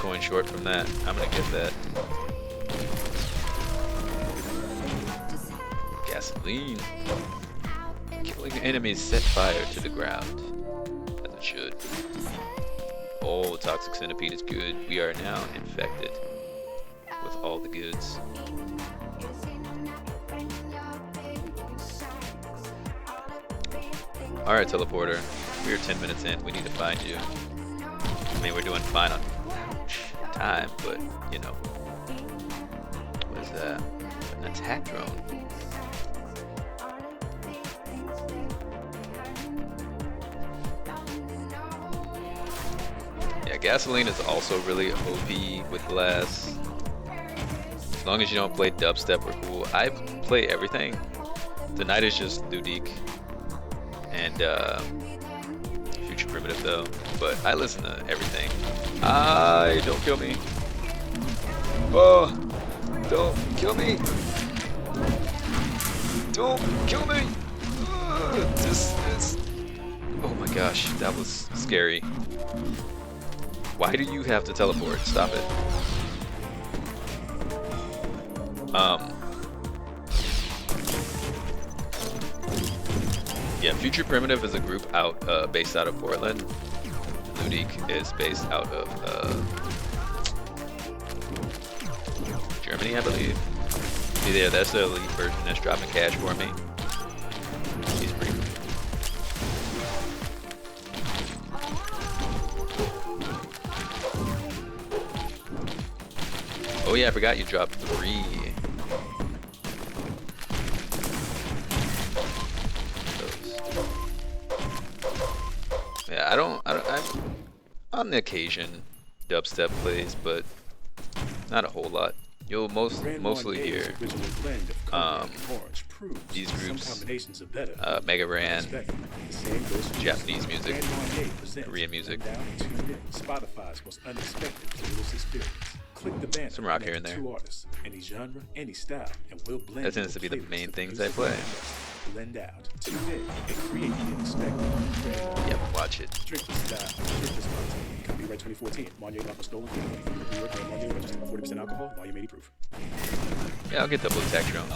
coin short from that. I'm gonna get that. Gasoline. Killing enemies set fire to the ground. As it should. Oh, Toxic Centipede is good. We are now infected with all the goods. Alright, teleporter. We are 10 minutes in. We need to find you. I mean, we're doing fine on time, but, you know. What is that? An attack drone. Yeah, gasoline is also really OP with glass. As long as you don't play dubstep or cool. I play everything. Tonight is just Ludique and Future Primitive though. But I listen to everything. Don't kill me. Oh, don't kill me. Don't kill me. Oh my gosh, that was scary. Why do you have to teleport? Stop it. Yeah, Future Primitive is a group out based out of Portland. Ludique is based out of Germany, I believe. See there, that's the elite version that's dropping cash for me. He's pretty cool. Oh yeah, I forgot you dropped 3. Yeah, I'm on the occasion dubstep plays, but not a whole lot. You'll mostly hear these groups, Mega Ran, Japanese music, Korean music, some rock here and there. That tends to be the main things I play. Blend out, tune in, and create the unexpected. Yep, watch it. Copyright 2014. Monye Marco stolen. New York, Monye registered 40% alcohol. Volume 80 proof. Yeah, I'll get double attack drones.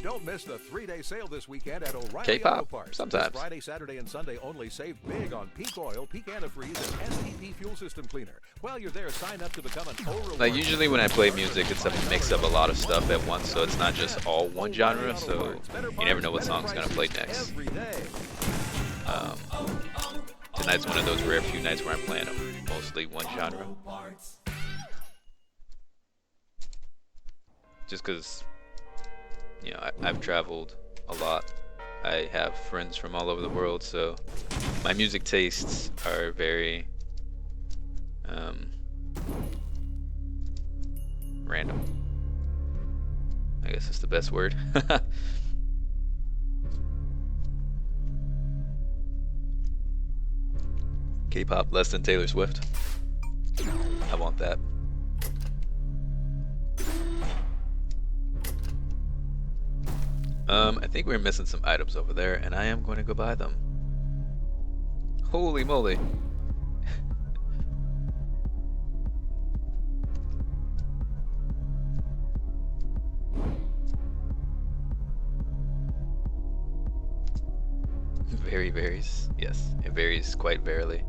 Don't miss the 3-day sale this weekend at O'Reilly K-pop, Auto Parts. sometimes. This Friday, Saturday, and Sunday only. Save big on peak oil, peak antifreeze, and STP fuel system cleaner. While you're there, sign up to become an O-Reward. Like usually when I play music, it's a mix of a lot of stuff at once, so it's not just all one genre. So you never know what song's gonna play next. Tonight's one of those rare few nights where I'm playing mostly one genre. Just because, you know, I've traveled a lot. I have friends from all over the world, so my music tastes are very random. I guess that's the best word. K-pop less than Taylor Swift. I want that. I think we're missing some items over there, and I am going to go buy them. Holy moly. Very varies. Yes, it varies quite barely.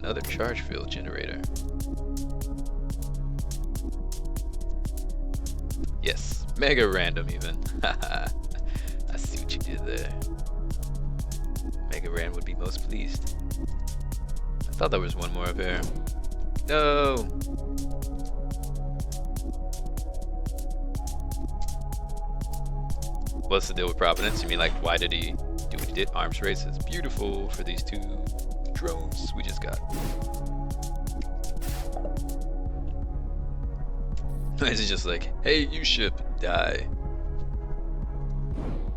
Another charge field generator. Yes, mega random even. I see what you did there. Mega Ran would be most pleased. I thought there was one more up here. No! What's the deal with Providence? You mean like why did he do what he did? Arms race is beautiful for these 2 drones we just got. It's just like, hey, you ship, die.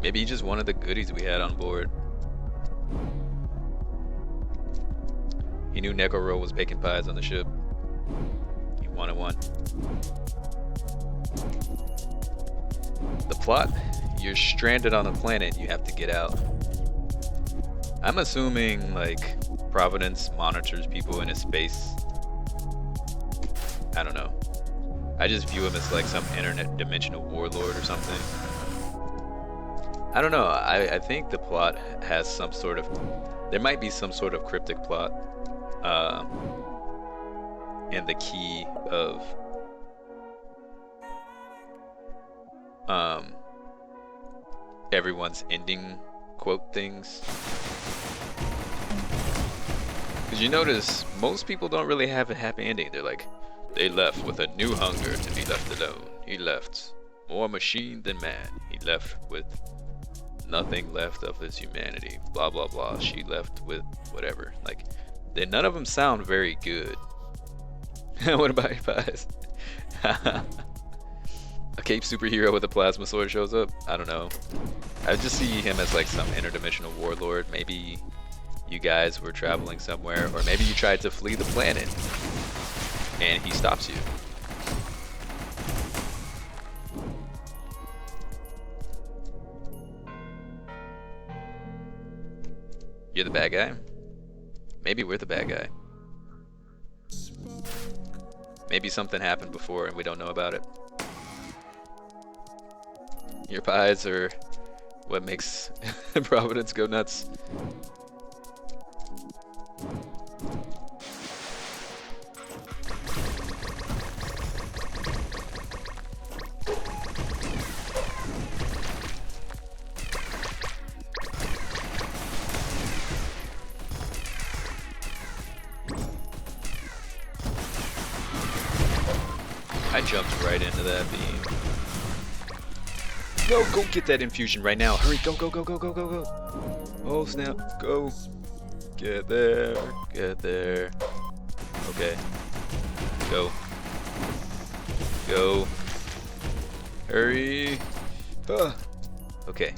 Maybe he just wanted the goodies we had on board. He knew RoR was baking pies on the ship. He wanted one. The plot? you're stranded on a planet and you have to get out. I'm assuming like Providence monitors people in a space. I don't know. I just view him as like some internet dimensional warlord or something. I don't know. I think the plot has some sort of, there might be some sort of cryptic plot. And the key of everyone's ending quote things. Because you notice most people don't really have a happy ending. They're like, they left with a new hunger to be left alone. He left more machine than man. He left with nothing left of his humanity. Blah blah blah. She left with whatever. Like, none of them sound very good. What about your pies? A cape superhero with a plasma sword shows up? I don't know. I just see him as like some interdimensional warlord. Maybe you guys were traveling somewhere, or maybe you tried to flee the planet and he stops you. You're the bad guy? Maybe we're the bad guy. Maybe something happened before and we don't know about it. Your pies are what makes Providence go nuts. I jumped right into that beam. No, go get that infusion right now. Hurry, go, go, go, go, go, go, go. Oh, snap, go. Get there, get there. Okay. Go. Go. Hurry. Okay.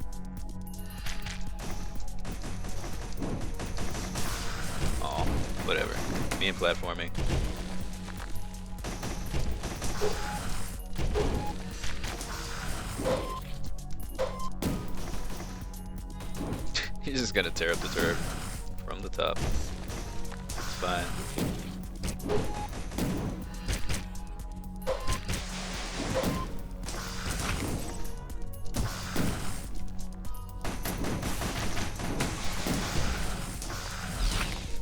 Oh, whatever. Me and platforming. He's just gonna tear up the turret from the top. It's fine.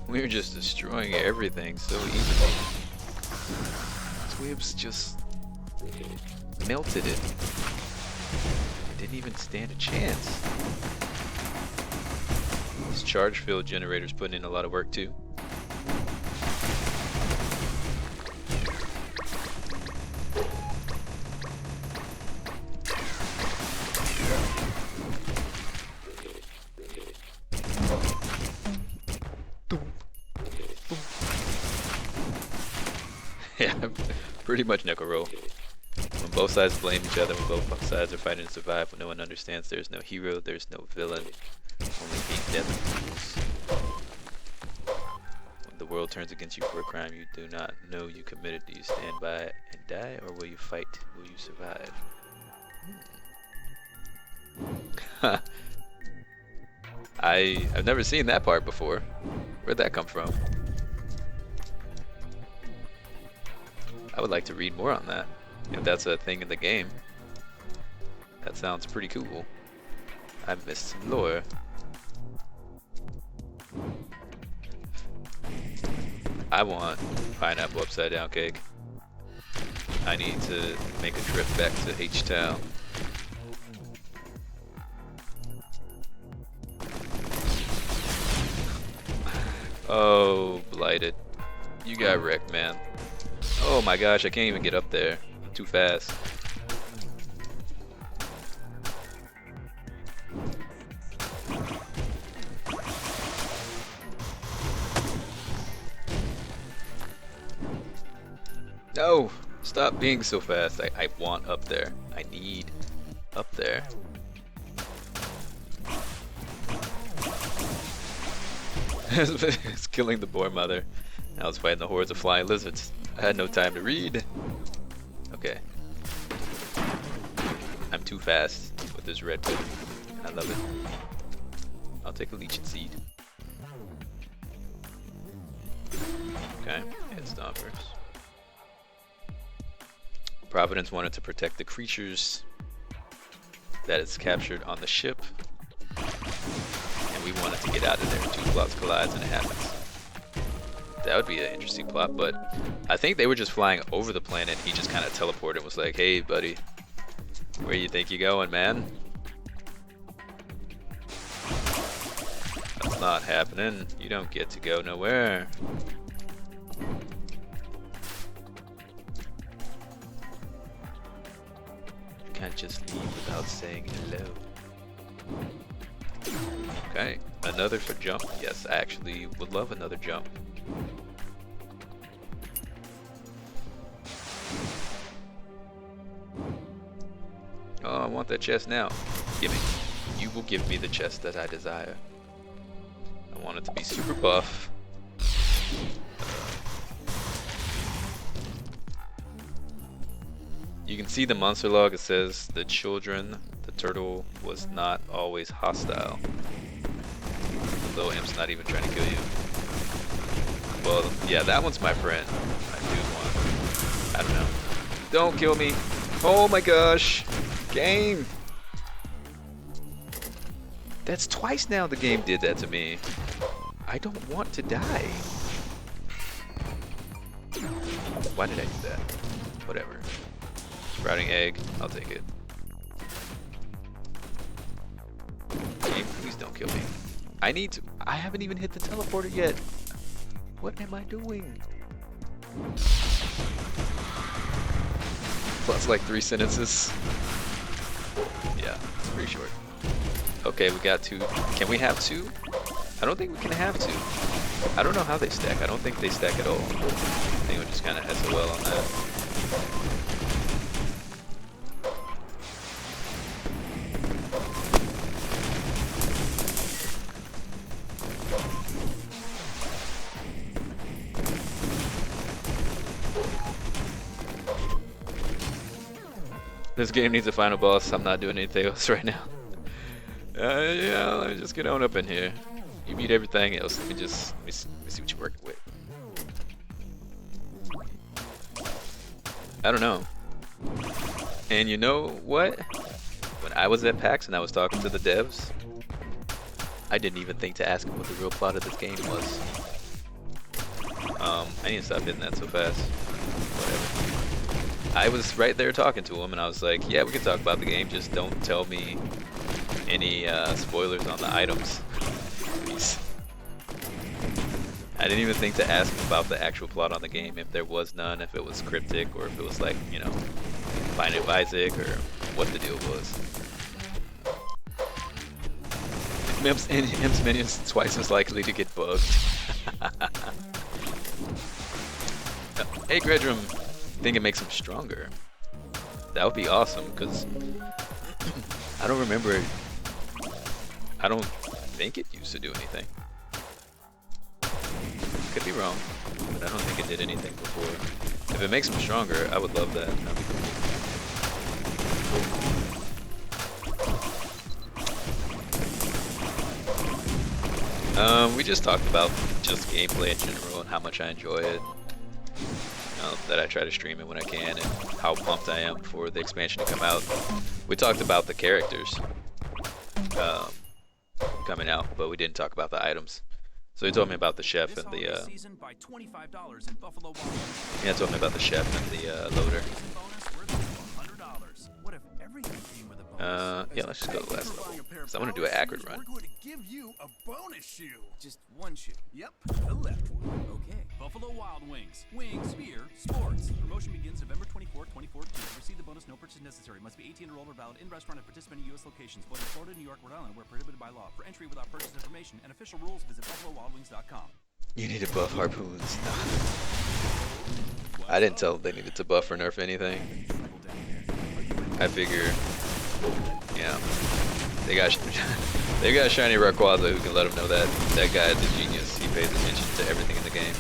We were just destroying everything so easily. Squibs just melted it. It didn't even stand a chance. This charge field generator's putting in a lot of work too. Yeah, pretty much Neko roll. When both sides blame each other, when both sides are fighting to survive, when no one understands there's no hero, there's no villain, only being death rules. When the world turns against you for a crime you do not know you committed, do you stand by it and die, or will you fight? Will you survive? I've never seen that part before. Where'd that come from? I would like to read more on that. If that's a thing in the game. That sounds pretty cool. I missed some lore. I want pineapple upside down cake. I need to make a trip back to H-Town. Oh, blighted. You got wrecked, man. Oh my gosh, I can't even get up there. I'm too fast. No! Stop being so fast. I want up there. I need up there. It's killing the boar mother. I was fighting the hordes of flying lizards. I had no time to read. Okay. I'm too fast with with his red pick. I love it. I'll take a Leech and Seed. Okay, head stompers. Providence wanted to protect the creatures that is captured on the ship, and we wanted to get out of there. Two plots collides and it happens. That would be an interesting plot, but I think they were just flying over the planet. He just kind of teleported and was like, hey buddy, where you think you're going, man? That's not happening. You don't get to go nowhere. You can't just leave without saying hello. Okay, another for jump. Yes, I actually would love another jump. Oh, I want that chest now. Give me. You will give me the chest that I desire. I want it to be super buff. You can see the monster log. It says the turtle was not always hostile. The little imp's not even trying to kill you. Well, yeah, that one's my friend. I do want. I don't know. Don't kill me. Oh my gosh. Game. That's twice now the game did that to me. I don't want to die. Why did I do that? Whatever. Sprouting egg. I'll take it. Game, please don't kill me. I need to. I haven't even hit the teleporter yet. What am I doing? Plus like 3 sentences. Yeah, it's pretty short. Okay, we got 2. Can we have 2? I don't think we can have 2. I don't know how they stack. I don't think they stack at all. I think we're just kind of SOL on that. This game needs a final boss. I'm not doing anything else right now. Yeah, let me just get on up in here. You beat everything else. Let me see what you're working with. I don't know. And you know what? When I was at PAX and I was talking to the devs, I didn't even think to ask them what the real plot of this game was. I need to stop hitting that so fast. Whatever. I was right there talking to him, and I was like, yeah, we can talk about the game, just don't tell me any spoilers on the items, please. I didn't even think to ask him about the actual plot on the game, if there was none, if it was cryptic, or if it was like, you know, find it Isaac, or what the deal was. Imp's minions twice as likely to get bugged. Hey, Gredrum. I think it makes him stronger. That would be awesome, because I don't remember it. I don't think it used to do anything. Could be wrong, but I don't think it did anything before. If it makes him stronger, I would love that. That'd be cool. We just talked about just gameplay in general and how much I enjoy it. That I try to stream it when I can, and how pumped I am for the expansion to come out. We talked about the characters coming out, but we didn't talk about the items. So he told me about the chef and the yeah, told me about the chef and the loader. Yeah, let's just go to the last level. So I want to do an Acrid run. We're going to give you a bonus shoe. Just one shoe. Yep, the left one. Okay. Buffalo Wild Wings. Wings, beer, sports. Promotion begins November 24, 2014. Receive the bonus, no purchase necessary. Must be 18 or older, valid in restaurant at participating U.S. locations. Both in Florida, New York, Rhode Island, where prohibited by law. For entry without purchase information and official rules, visit buffalowildwings.com. You need to buff harpoons. No. I didn't tell them they needed to buff or nerf anything. I figure, yeah, they got shiny Rayquaza who can let them know that that guy is a genius. He pays attention to everything in the game.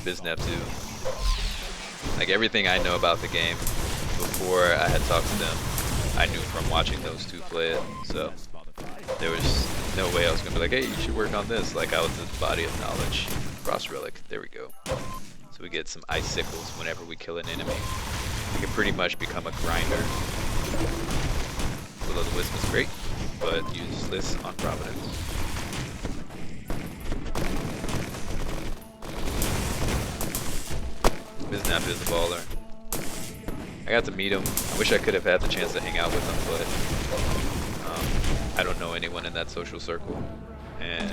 Biznap too. Like everything I know about the game before I had talked to them. I knew from watching those two play it, so there was no way I was gonna be like, hey, you should work on this. Like, I was this body of knowledge. Frost Relic, there we go. So we get some icicles whenever we kill an enemy. We can pretty much become a grinder. Will of the Wisp is great, but useless on Providence. Biznap is a baller. I got to meet him. I wish I could have had the chance to hang out with him, but I don't know anyone in that social circle, and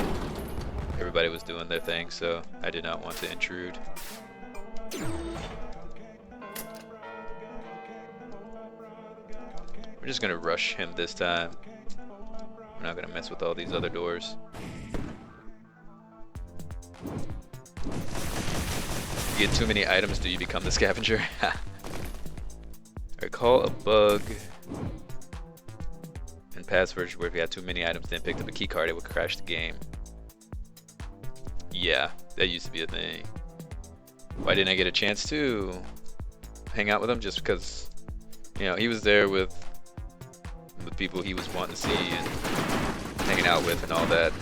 everybody was doing their thing, so I did not want to intrude. We're just gonna rush him this time. We're not gonna mess with all these other doors. You get too many items, do you become the scavenger? Recall a bug in past version where if you had too many items then picked up a key card, it would crash the game. Yeah, that used to be a thing. Why didn't I get a chance to hang out with him? Just because, you know, he was there with the people he was wanting to see and hanging out with and all that.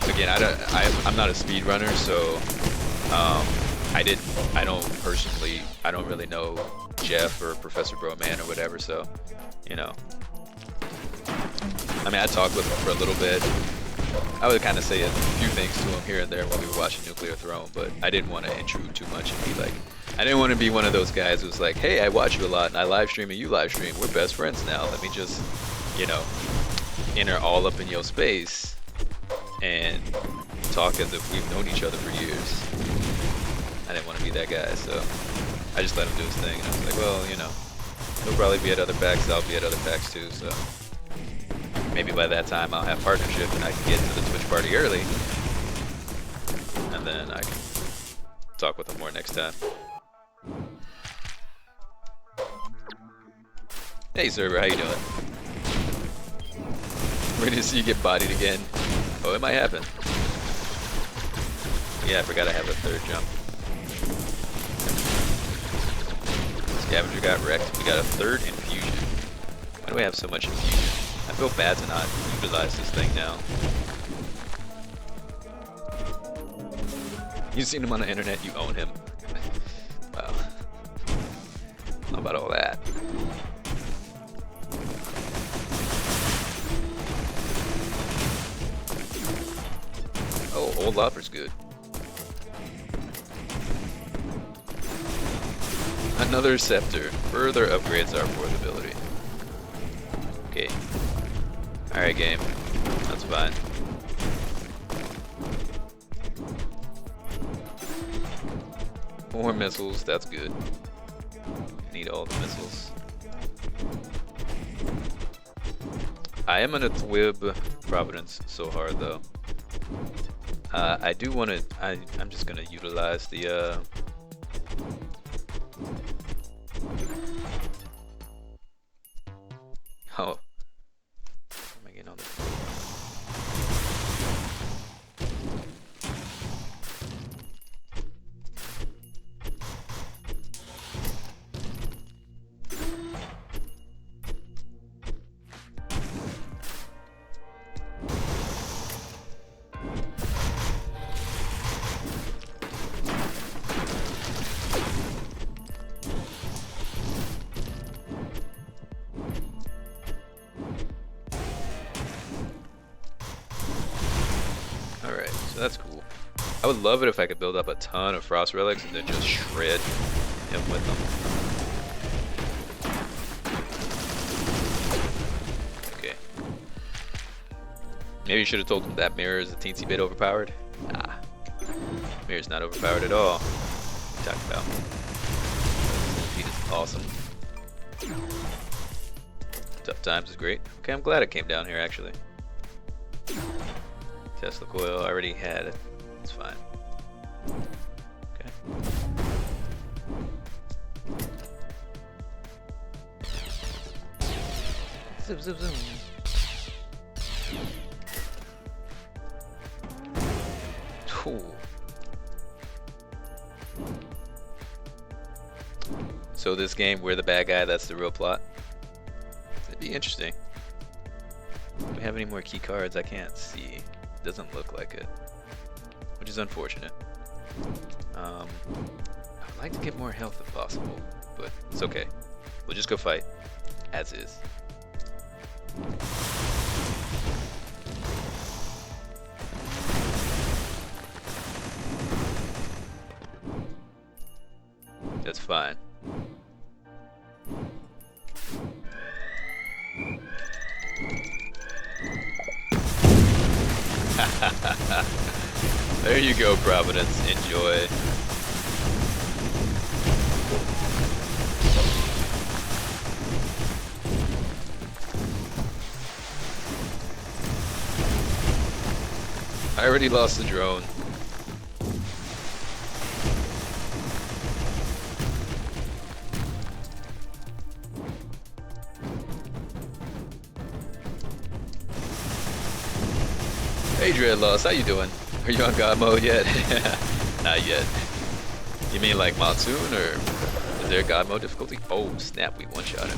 Again, I'm not a speedrunner, so I don't really know Jeff or Professor Broman or whatever, so, you know. I mean, I talked with him for a little bit. I would kind of say a few things to him here and there while we were watching Nuclear Throne, but I didn't want to intrude too much and be like, I didn't want to be one of those guys who's like, hey, I watch you a lot and I live stream and you live stream. We're best friends now. Let me just, you know, enter all up in your space and talk as if we've known each other for years. I didn't want to be that guy, so I just let him do his thing. And I was like, well, you know, he'll probably be at other packs. I'll be at other packs too, so maybe by that time I'll have partnership and I can get to the Twitch party early, and then I can talk with him more next time. Hey server, how you doing? Ready to see you get bodied again? Oh, it might happen. Yeah, I forgot I have a third jump. Scavenger got wrecked. We got a third infusion. Why do we have so much infusion? I feel bad to not utilize this thing now. You've seen him on the internet, you own him. Wow. How about all that? Oh, Old Lopper's good. Another scepter further upgrades our fourth ability. Okay. Alright, game. That's fine. More missiles, that's good. Need all the missiles. I am gonna thwib Providence so hard though. I do want to. I'm just gonna utilize the. Oh. Am I getting on the? That's cool. I would love it if I could build up a ton of Frost Relics and then just shred him with them. Okay. Maybe you should have told him that mirror is a teensy bit overpowered. Nah. Mirror's not overpowered at all. What are you talking about? He is awesome. Tough Times is great. Okay, I'm glad it came down here actually. Tesla coil, I already had it. It's fine. Okay. Zip, zip, zoom. Ooh. So this game, we're the bad guy, that's the real plot. be interesting. Do we have any more key cards? I can't see. Doesn't look like it, which is unfortunate. I'd like to get more health if possible, but it's okay. We'll just go fight as is. That's fine. There you go, Providence. Enjoy. I already lost the drone. Hey Dreadloss, how you doing? Are you on God mode yet? Not yet. You mean like Monsoon, or is there God mode difficulty? Oh snap, we one-shot him.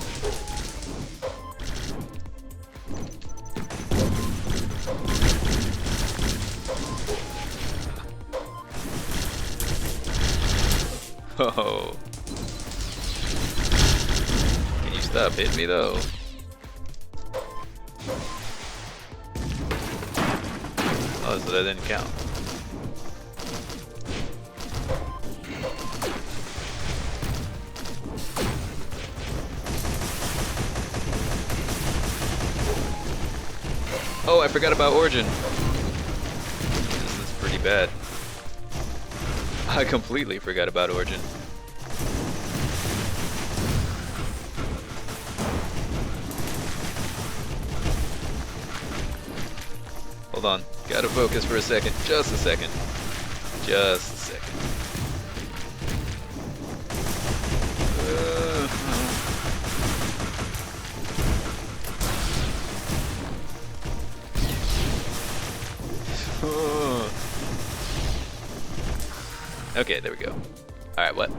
Oh. Can you stop hitting me though? Oh, so that didn't count. Oh, I forgot about Origin. This is pretty bad. I completely forgot about Origin. Hold on, gotta focus for a second. Just a second. Just a second. Okay, there we go. Alright, what?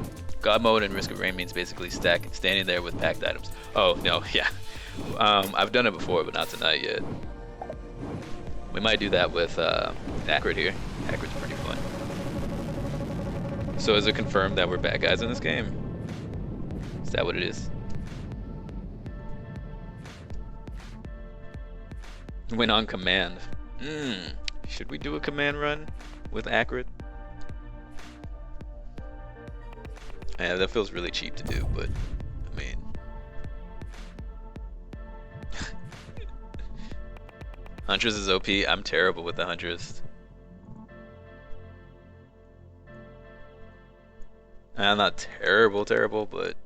God mode and Risk of Rain means basically standing there with packed items. Oh, no, yeah. I've done it before, but not tonight yet. We might do that with Acrid here. Acrid's pretty fun. So is it confirmed that we're bad guys in this game? Is that what it is? Went on command. Should we do a command run with Acrid? Yeah, that feels really cheap to do, but I mean... Huntress is OP. I'm terrible with the Huntress. I'm not terrible, but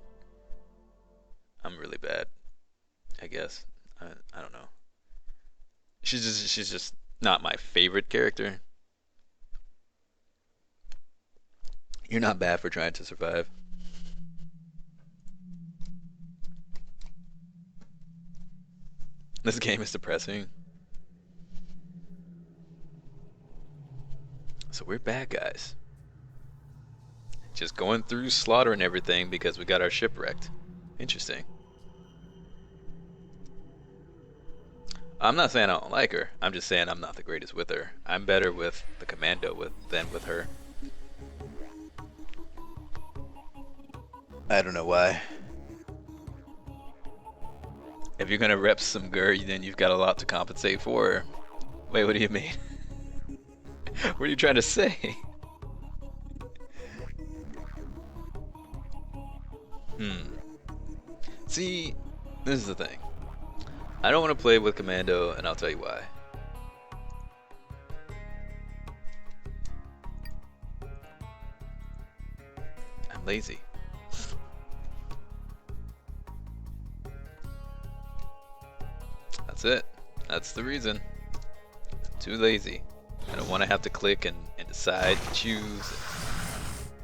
I'm really bad, I guess. I don't know. She's just not my favorite character. You're not bad for trying to survive. This game is depressing. So we're bad guys. Just going through slaughtering everything because we got our ship wrecked. Interesting. I'm not saying I don't like her. I'm just saying I'm not the greatest with her. I'm better with the commando than with her. I don't know why. If you're gonna rep some GER, then you've got a lot to compensate for. Wait, what do you mean? What are you trying to say? See, this is the thing. I don't want to play with commando, and I'll tell you why. I'm lazy. That's it. That's the reason. I'm too lazy. I don't want to have to click and decide, choose,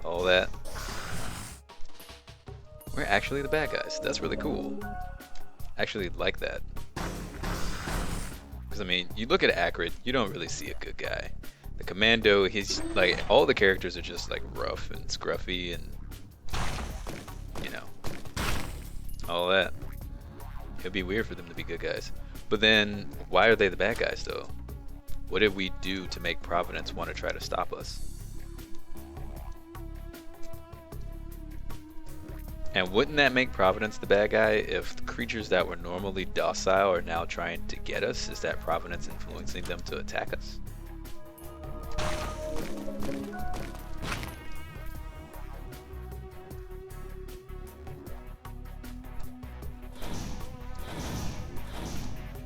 all that. We're actually the bad guys. That's really cool. I actually like that. Because, I mean, you look at Acrid, you don't really see a good guy. The commando, he's like, all the characters are just like rough and scruffy and, you know, all that. It'd be weird for them to be good guys. But then, why are they the bad guys though? What did we do to make Providence want to try to stop us? And wouldn't that make Providence the bad guy if the creatures that were normally docile are now trying to get us? Is that Providence influencing them to attack us?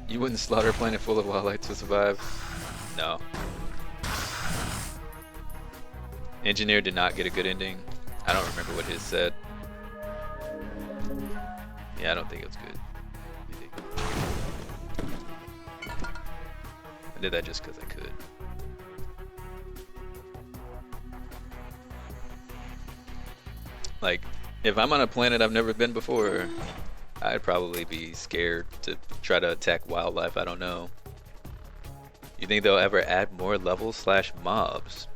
You wouldn't slaughter a planet full of wildlife to survive? No. Engineer did not get a good ending. I don't remember what his said. Yeah, I don't think it was good. I did that just because I could. Like, if I'm on a planet I've never been before, I'd probably be scared to try to attack wildlife I don't know. You think they'll ever add more levels / mobs?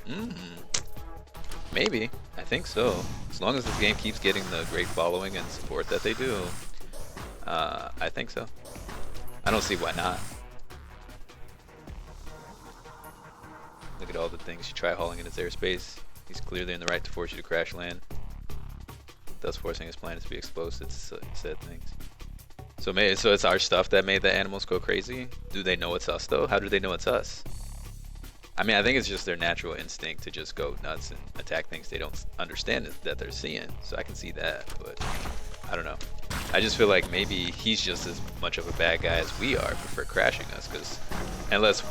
Maybe. I think so. As long as this game keeps getting the great following and support that they do, I think so. I don't see why not. Look at all the things you try hauling in his airspace. He's clearly in the right to force you to crash land, thus forcing his planet to be exposed to said things. So it's our stuff that made the animals go crazy? Do they know it's us though? How do they know it's us? I mean, I think it's just their natural instinct to just go nuts and attack things they don't understand that they're seeing. So I can see that, but I don't know. I just feel like maybe he's just as much of a bad guy as we are for crashing us, because unless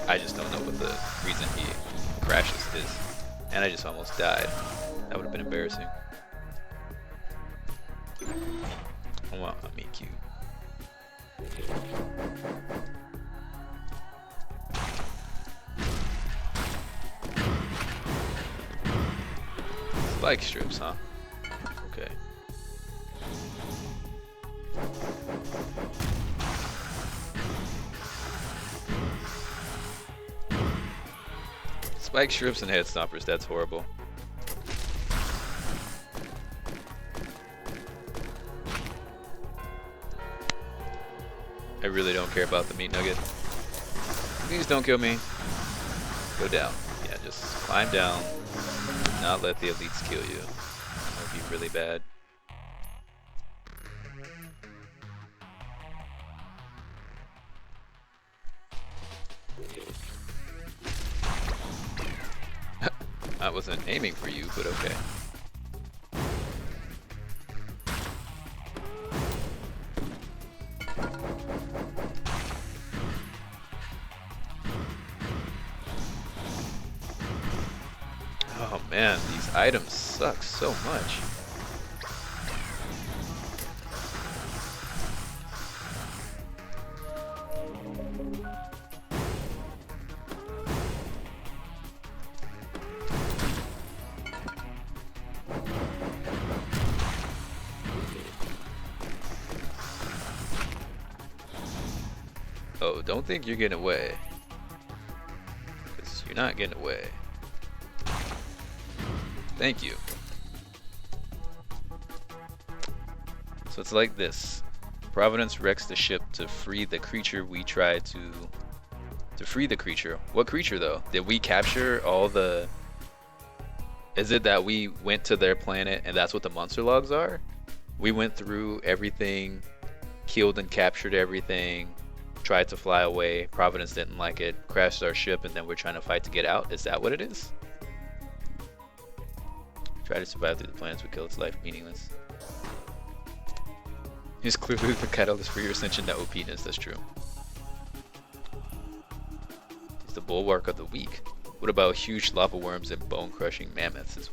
I just don't know what the reason he crashes is. And I just almost died. That would have been embarrassing. I want a meet cute. Spike strips, huh? Okay. Spike strips and head stompers, that's horrible. I really don't care about the meat nugget. Please don't kill me. Go down. Yeah, just climb down. Not let the elites kill you. That would be really bad. I wasn't aiming for you, but okay. Oh man, these items suck so much. Oh, don't think you're getting away. 'Cause you're not getting away. Thank you. So it's like this. Providence wrecks the ship to free the creature we tried to free the creature. What creature though? Did we capture all the... Is it that we went to their planet and that's what the monster logs are? We went through everything, killed and captured everything, tried to fly away, Providence didn't like it, crashed our ship, and then we're trying to fight to get out? Is that what it is? Try to survive through the planets would kill its life meaningless. He's clearly the catalyst for your ascension to OPness, that's true. He's the bulwark of the weak. What about huge lava worms and bone-crushing mammoths?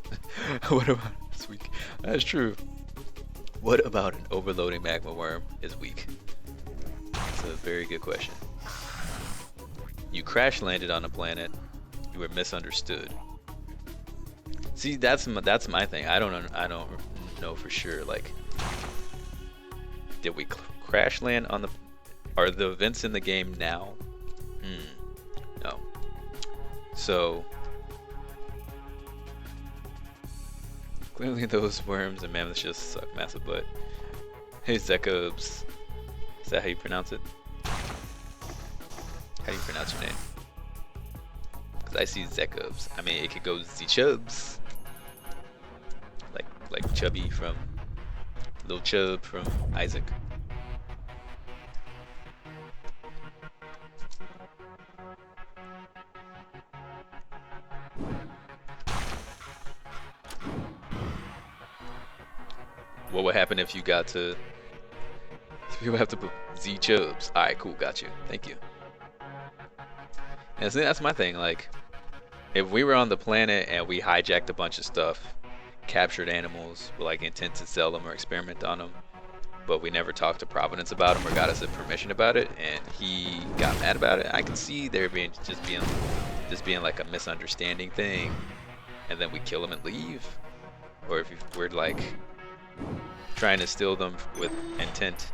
What about this weak? That's true. What about an overloading magma worm is weak? That's a very good question. You crash landed on a planet. You were misunderstood. See, that's my thing. I don't know for sure. Like, did we crash land on the? Are the events in the game now? No. So clearly those worms and mammoths just suck massive butt. Hey Zekobs. that how you pronounce it? How do you pronounce your name? Because I see Zekubs. I mean, it could go Z-Chubs. Like Chubby from Lil Chub from Isaac. What would happen if you got to? You would have to put Z Chubs. All right, cool, got you. Thank you. And see, that's my thing. Like, if we were on the planet and we hijacked a bunch of stuff, captured animals with like intent to sell them or experiment on them, but we never talked to Providence about them or got us a permission about it, and he got mad about it, I can see there being like a misunderstanding thing, and then we kill him and leave. Or if we're like trying to steal them with intent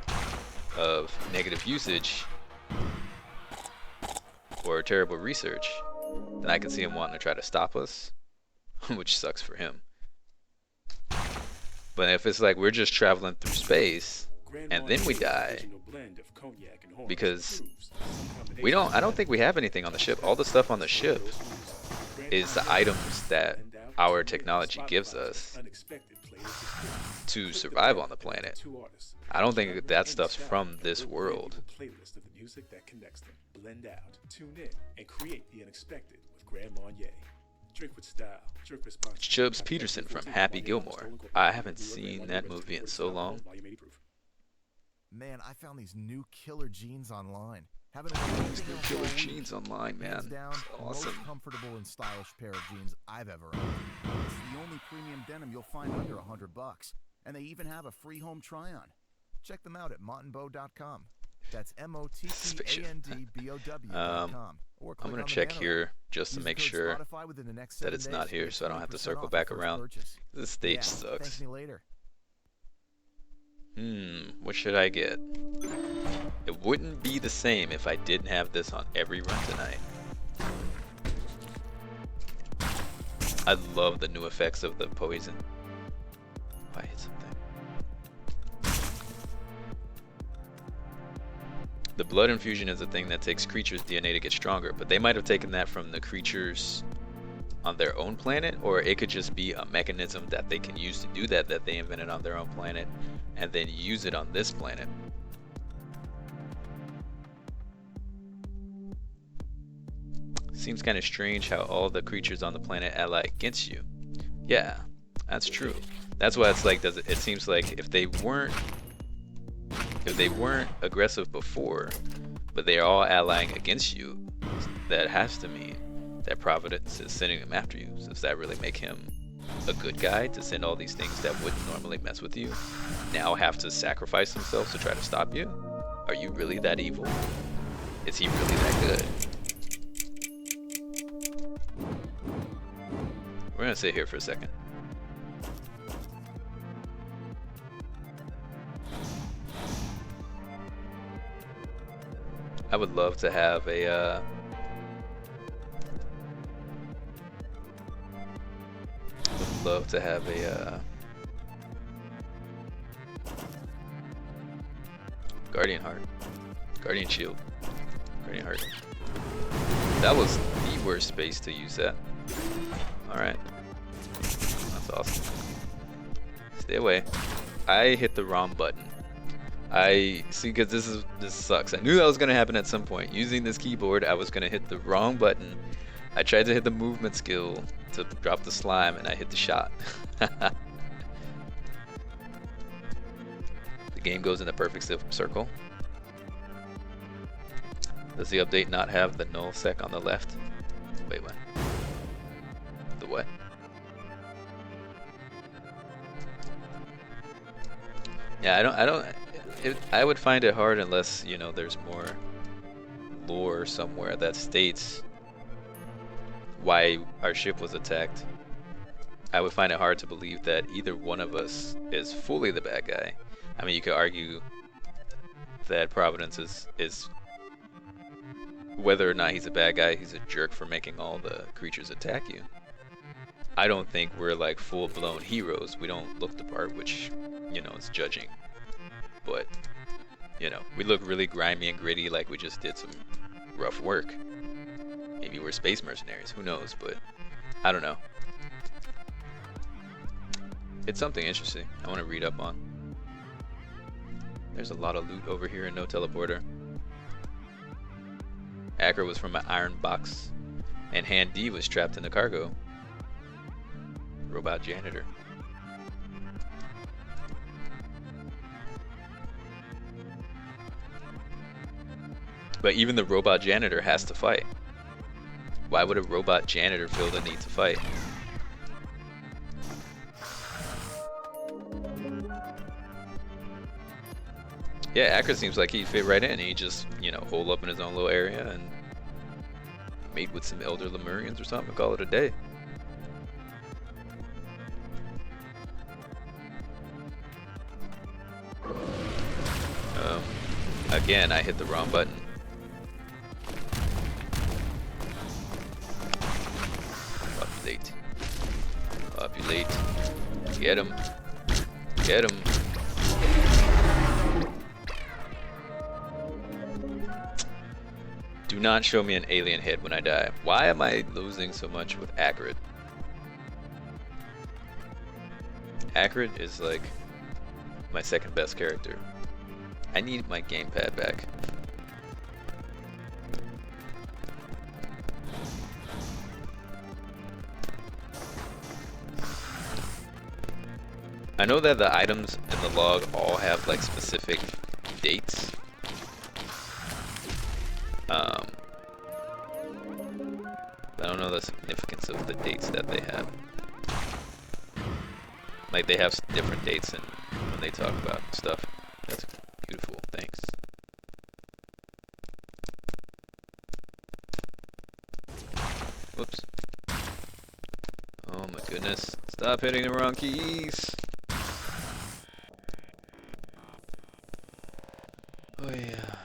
of negative usage or terrible research, then I can see him wanting to try to stop us, which sucks for him. But if it's like we're just traveling through space and then we die, because I don't think we have anything on the ship. All the stuff on the ship is the items that our technology gives us to survive on the planet. I don't think that stuff's from this world. It's Chubbs Peterson from Happy Gilmore. I haven't seen that movie in so long. Man, I found these new killer jeans online. These new killer jeans online, man. Down, awesome. Most comfortable and stylish pair of jeans I've ever owned. It's the only premium denim you'll find under $100, and they even have a free home try-on. Check them out at mottenbow.com. That's MOTTANDBOW.com. I'm gonna check here just to make sure that it's not here, so I don't have to circle back around. This stage sucks. Thank me later. What should I get? It wouldn't be the same if I didn't have this on every run tonight. I love the new effects of the poison. Oh, I hit something. The blood infusion is a thing that takes creatures' DNA to get stronger, but they might have taken that from the creatures on their own planet, or it could just be a mechanism that they can use to do that they invented on their own planet and then use it on this planet. Seems kind of strange how all the creatures on the planet ally against you. Yeah, that's true. That's why it's like, it seems like if they weren't aggressive before, but they are all allying against you, that has to mean that Providence is sending them after you. So does that really make him a good guy to send all these things that wouldn't normally mess with you now have to sacrifice themselves to try to stop you? Are you really that evil? Is he really that good? We're gonna sit here for a second. I would love to have a Guardian Heart, Guardian Shield, Guardian Heart. That was the worst space to use that. Alright, that's awesome. Stay away. I hit the wrong button. I see, because this sucks. I knew that was gonna happen at some point. Using this keyboard, I was gonna hit the wrong button. I tried to hit the movement skill to drop the slime, and I hit the shot. The game goes in a perfect circle. Does the update not have the null sec on the left? Wait, what? The what? Yeah, I would find it hard unless, you know, there's more lore somewhere that states why our ship was attacked. I would find it hard to believe that either one of us is fully the bad guy. I mean, you could argue that Providence is whether or not he's a bad guy, he's a jerk for making all the creatures attack you. I don't think we're like full-blown heroes. We don't look the part, which, you know, is judging. But you know, we look really grimy and gritty, like we just did some rough work. Maybe we're space mercenaries, who knows, but I don't know. It's something interesting I want to read up on. There's a lot of loot over here and no teleporter. Acrid was from an iron box, and Hand D was trapped in the cargo. Robot janitor. But even the robot janitor has to fight. Why would a robot janitor feel the need to fight? Yeah, Acrid seems like he'd fit right in. He just, you know, hole up in his own little area and mate with some elder Lemurians or something and call it a day. Again, I hit the wrong button. Populate. Populate. Get him. Get him. Do not show me an alien head when I die. Why am I losing so much with Acrid? Acrid is like my second best character. I need my gamepad back. I know that the items in the log all have like specific dates. I don't know the significance of the dates that they have. Like they have different dates and when they talk about stuff. That's beautiful, thanks. Whoops. Oh my goodness. Stop hitting the wrong keys. Oh yeah.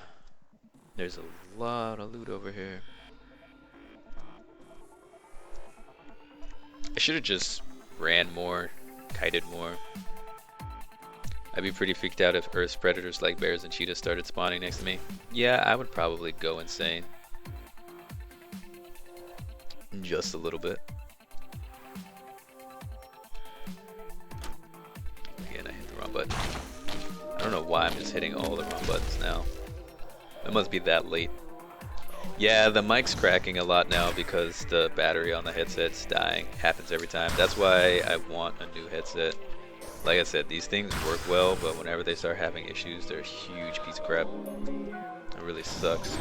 There's a lot of loot over here. I should have just ran more, kited more. I'd be pretty freaked out if Earth's predators like bears and cheetahs started spawning next to me. Yeah, I would probably go insane. Just a little bit. Again, I hit the wrong button. I don't know why I'm just hitting all the wrong buttons now. It must be that late. Yeah, the mic's cracking a lot now because the battery on the headset's dying. Happens every time. That's why I want a new headset. Like I said, these things work well, but whenever they start having issues, they're a huge piece of crap. It really sucks.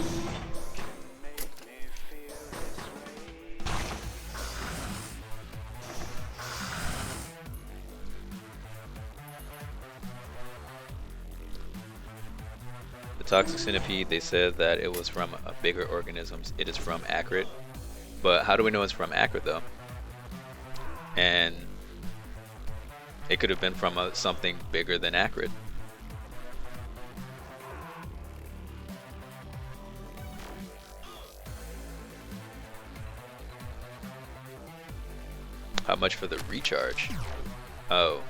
The toxic centipede, they said that it was from bigger organisms. It is from Acrid. But how do we know it's from Acrid though? And it could have been from something bigger than Acrid. How much for the recharge? Oh,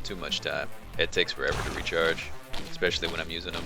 too much time. It takes forever to recharge, especially when I'm using them.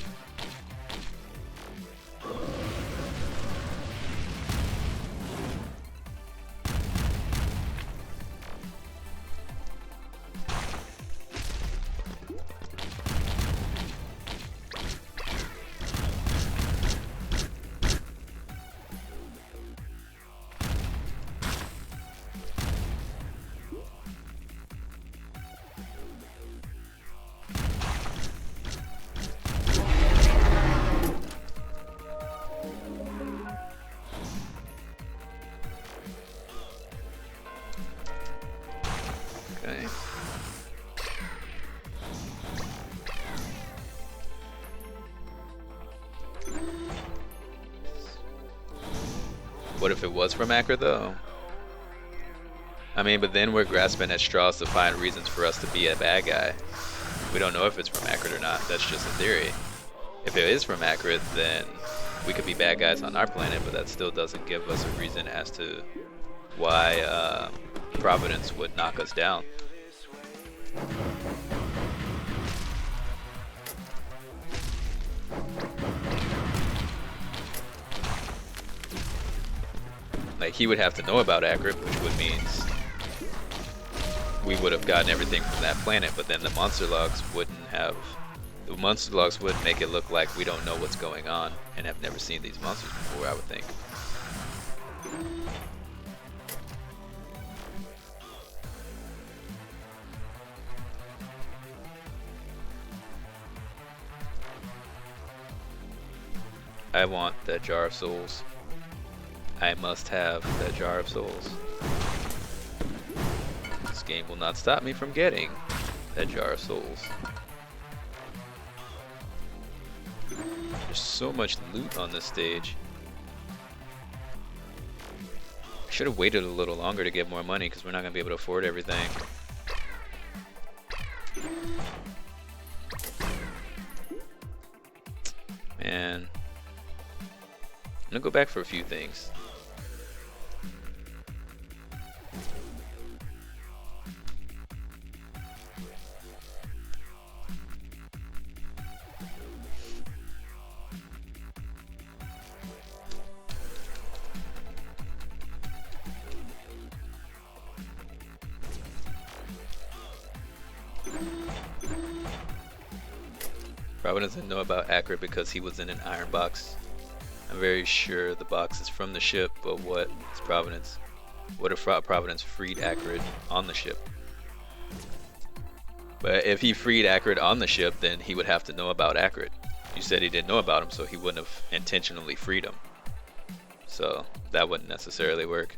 What if it was from Acrid though? I mean, but then we're grasping at straws to find reasons for us to be a bad guy. We don't know if it's from Acrid or not. That's just a theory. If it is from Acrid, then we could be bad guys on our planet, but that still doesn't give us a reason as to why Providence would knock us down. Like, he would have to know about Acrid, which would mean we would have gotten everything from that planet, but then the monster logs wouldn't have. The monster logs would make it look like we don't know what's going on and have never seen these monsters before, I would think. I want that jar of souls. I must have that jar of souls. This game will not stop me from getting that jar of souls. There's so much loot on this stage. I should have waited a little longer to get more money because we're not going to be able to afford everything. Man. I'm going to go back for a few things. Probably doesn't know about Acrid because he was in an iron box. I'm very sure the box is from the ship, but what is Providence? What if Providence freed Acrid on the ship? But if he freed Acrid on the ship, then he would have to know about Acrid. You said he didn't know about him, so he wouldn't have intentionally freed him. So that wouldn't necessarily work.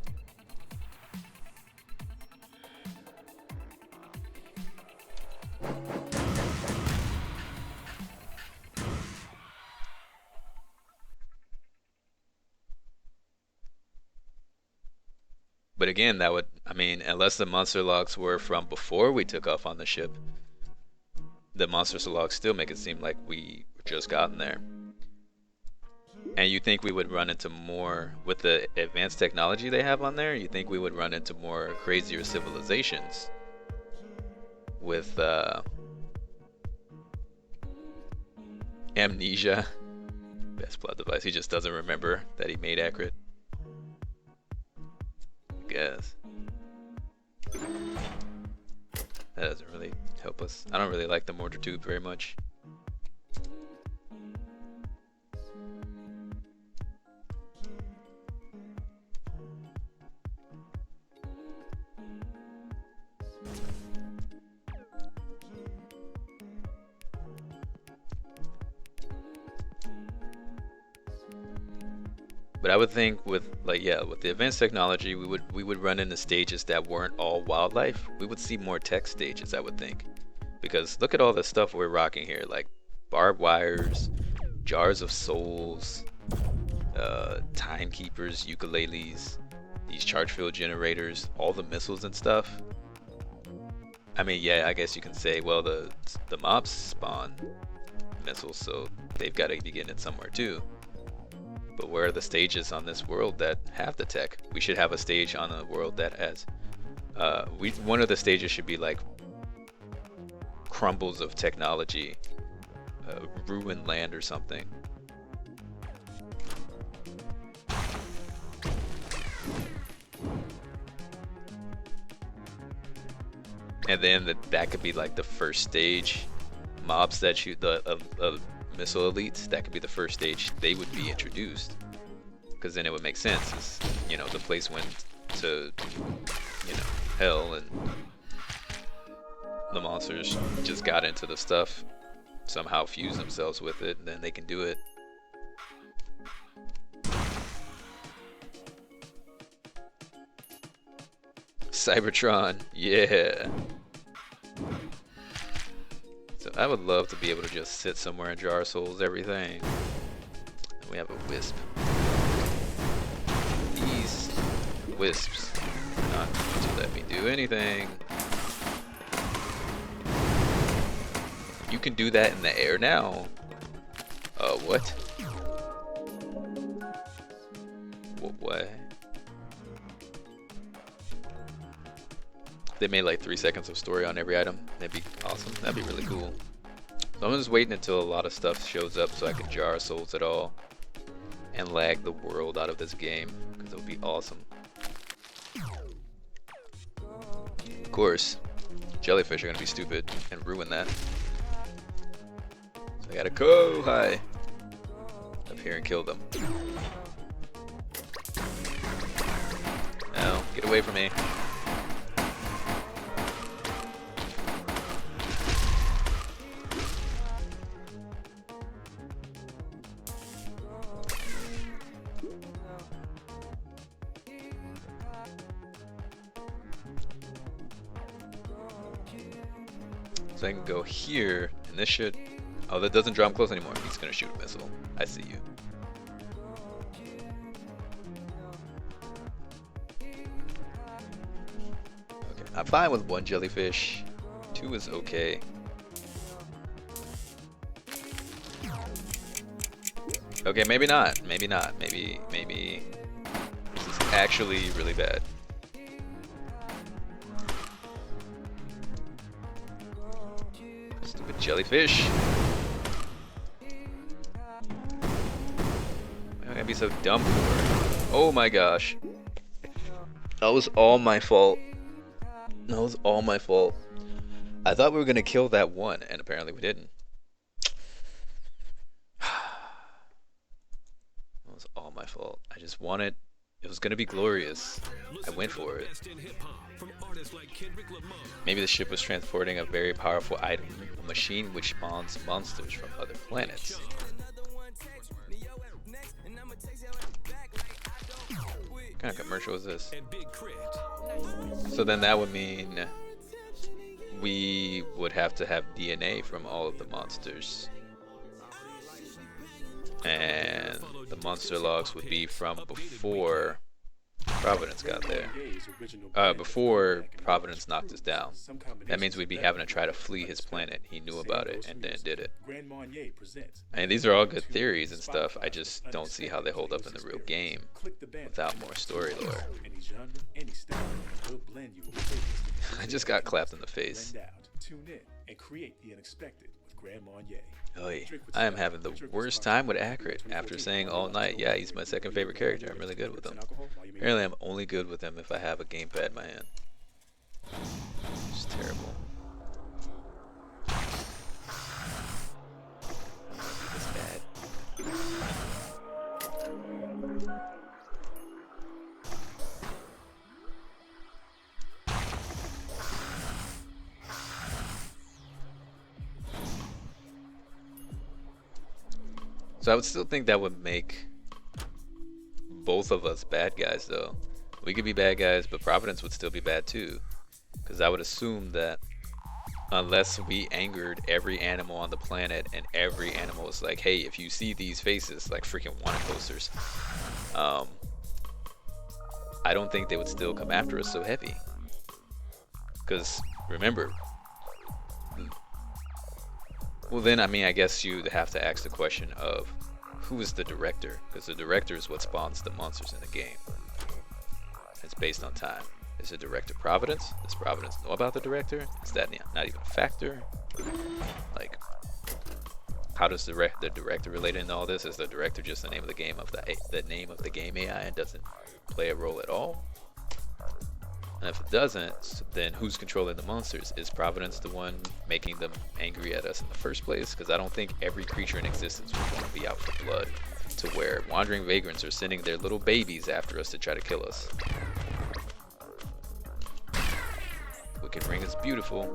But again, that would, I mean, unless the monster logs were from before we took off on the ship, the monster logs still make it seem like we just gotten there. And you think we would run into more, with the advanced technology they have on there, you think we would run into more crazier civilizations with amnesia. Best plot device, he just doesn't remember that he made Acrid. Guess that doesn't really help us. I don't really like the mortar tube very much. But I would think with, like, yeah, with the advanced technology, we would run into stages that weren't all wildlife. We would see more tech stages, I would think, because look at all the stuff we're rocking here, like barbed wires, jars of souls, timekeepers, ukuleles, these charge field generators, all the missiles and stuff. I mean, yeah, I guess you can say, well, the mobs spawn missiles, so they've got to be getting it somewhere too. But where are the stages on this world that have the tech? We should have a stage on a world that has. One of the stages should be like crumbles of technology, ruined land or something. And then that could be like the first stage. Mobs that shoot the missile elites, that could be the first stage they would be introduced, because then it would make sense. It's, you know, the place went to, you know, hell, and the monsters just got into the stuff, somehow fused themselves with it, and then they can do it. Cybertron, yeah. So I would love to be able to just sit somewhere and jar souls everything. And we have a wisp. These wisps are not going to let me do anything. You can do that in the air now. What? What? They made like 3 seconds of story on every item. That'd be awesome. That'd be really cool. So I'm just waiting until a lot of stuff shows up so I can jar souls at all. and lag the world out of this game, because it would be awesome. Of course, jellyfish are gonna be stupid and ruin that. So I gotta go high up here and kill them. No, get away from me. So I can go here, and this should... Oh, that doesn't draw him close anymore. He's gonna shoot a missile. I see you. Okay, I'm fine with 1 jellyfish. 2 is okay. Okay, maybe not. Maybe not. Maybe this is actually really bad. Stupid jellyfish. Why am I gonna be so dumb for? Oh my gosh. That was all my fault. That was all my fault. I thought we were gonna kill that one, and apparently we didn't. That was all my fault. I just wanted... It was gonna be glorious. I went for it. Maybe the ship was transporting a very powerful item, a machine which spawns monsters from other planets. What kind of commercial is this? So then that would mean we would have to have DNA from all of the monsters. And the monster logs would be from before Providence got there. Before Providence knocked us down. That means we'd be having to try to flee his planet. He knew about it and then did it. And these are all good theories and stuff. I just don't see how they hold up in the real game without more story lore. I just got clapped in the face. Oy, I am having the worst time with Acrid after saying all night, yeah, he's my second favorite character. I'm really good with him. Apparently I'm only good with him if I have a gamepad in my hand. It's terrible. It's bad. So I would still think that would make both of us bad guys, though. We could be bad guys, but Providence would still be bad too. Because I would assume that unless we angered every animal on the planet and every animal was like, hey, if you see these faces, like freaking wanted posters, I don't think they would still come after us so heavy. Because remember, well then, I mean, I guess you'd have to ask the question of who is the director? Because the director is what spawns the monsters in the game. It's based on time. Is the director Providence? Does Providence know about the director? Is that not even a factor? Like, how does the director relate into all this? Is the director just the name of the game of the name of the game AI and doesn't play a role at all? And if it doesn't, then who's controlling the monsters? Is Providence the one making them angry at us in the first place? Because I don't think every creature in existence would want to be out for blood, to where wandering vagrants are sending their little babies after us to try to kill us. Wicked Ring is beautiful.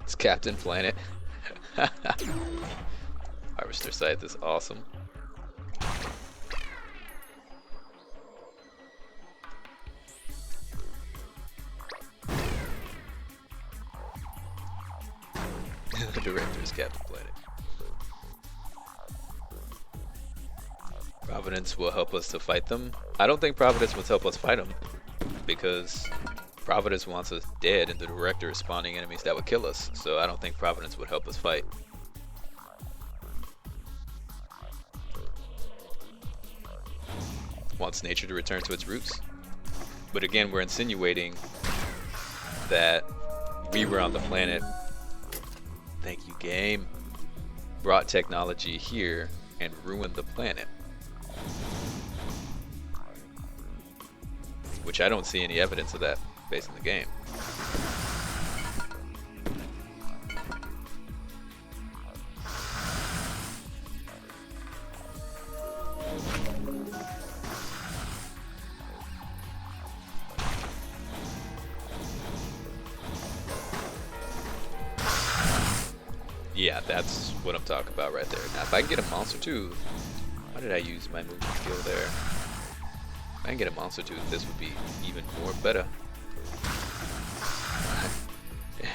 It's Captain Planet. Harvester Scythe is awesome. The director is Captain Planet. Providence will help us to fight them. I don't think Providence will help us fight them because Providence wants us dead and the director is spawning enemies that would kill us. So I don't think Providence would help us fight. Wants nature to return to its roots. But again, we're insinuating that we were on the planet. Thank you, game. Brought technology here and ruined the planet. Which I don't see any evidence of that based on the game. Yeah, that's what I'm talking about right there. Now, if I can get a monster tooth, why did I use my movement skill there? If I can get a monster tooth, this would be even more better.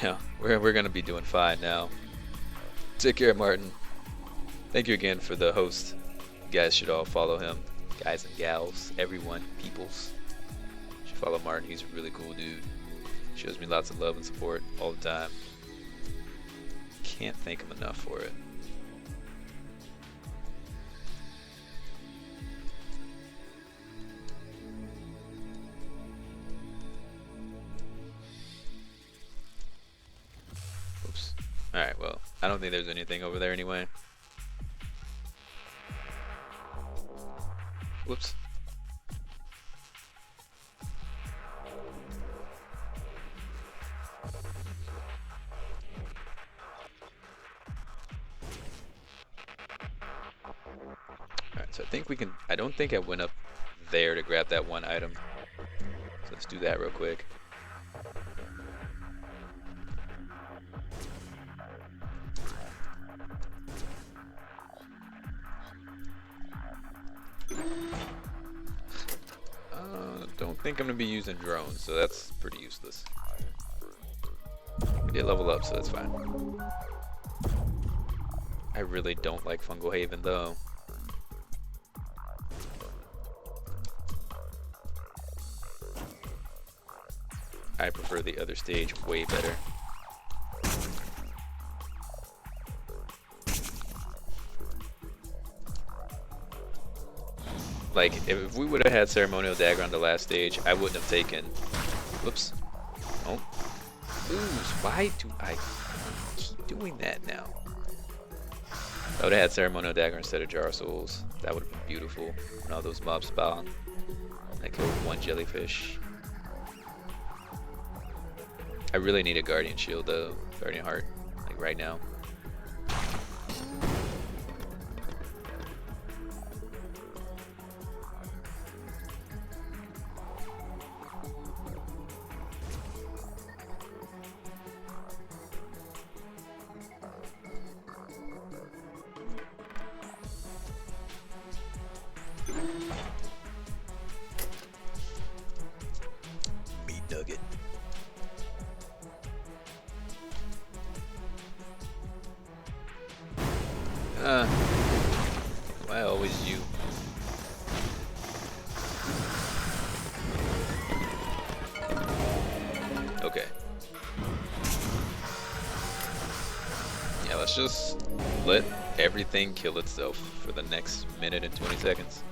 Yeah, we're gonna be doing fine now. Take care, Martin. Thank you again for the host. You guys should all follow him. Guys and gals, everyone, peoples. You should follow Martin. He's a really cool dude. Shows me lots of love and support all the time. Can't thank him enough for it. Oops. Alright, well, I don't think there's anything over there anyway. Whoops. So I think we can, I don't think I went up there to grab that one item. So let's do that real quick. Don't think I'm gonna be using drones, so that's pretty useless. We did level up, so that's fine. I really don't like Fungal Haven though. I prefer the other stage way better. Like, if we would have had Ceremonial Dagger on the last stage, I wouldn't have taken... Whoops. Oh. Ooze, why do I keep doing that now? I would have had Ceremonial Dagger instead of Jar of Souls. That would have been beautiful when all those mobs spawn. I killed one jellyfish. I really need a Guardian Shield though. Guardian Heart. Like right now. Meat nugget. Why always you? Okay. Yeah, let's just let everything kill itself for the next minute and 20 seconds.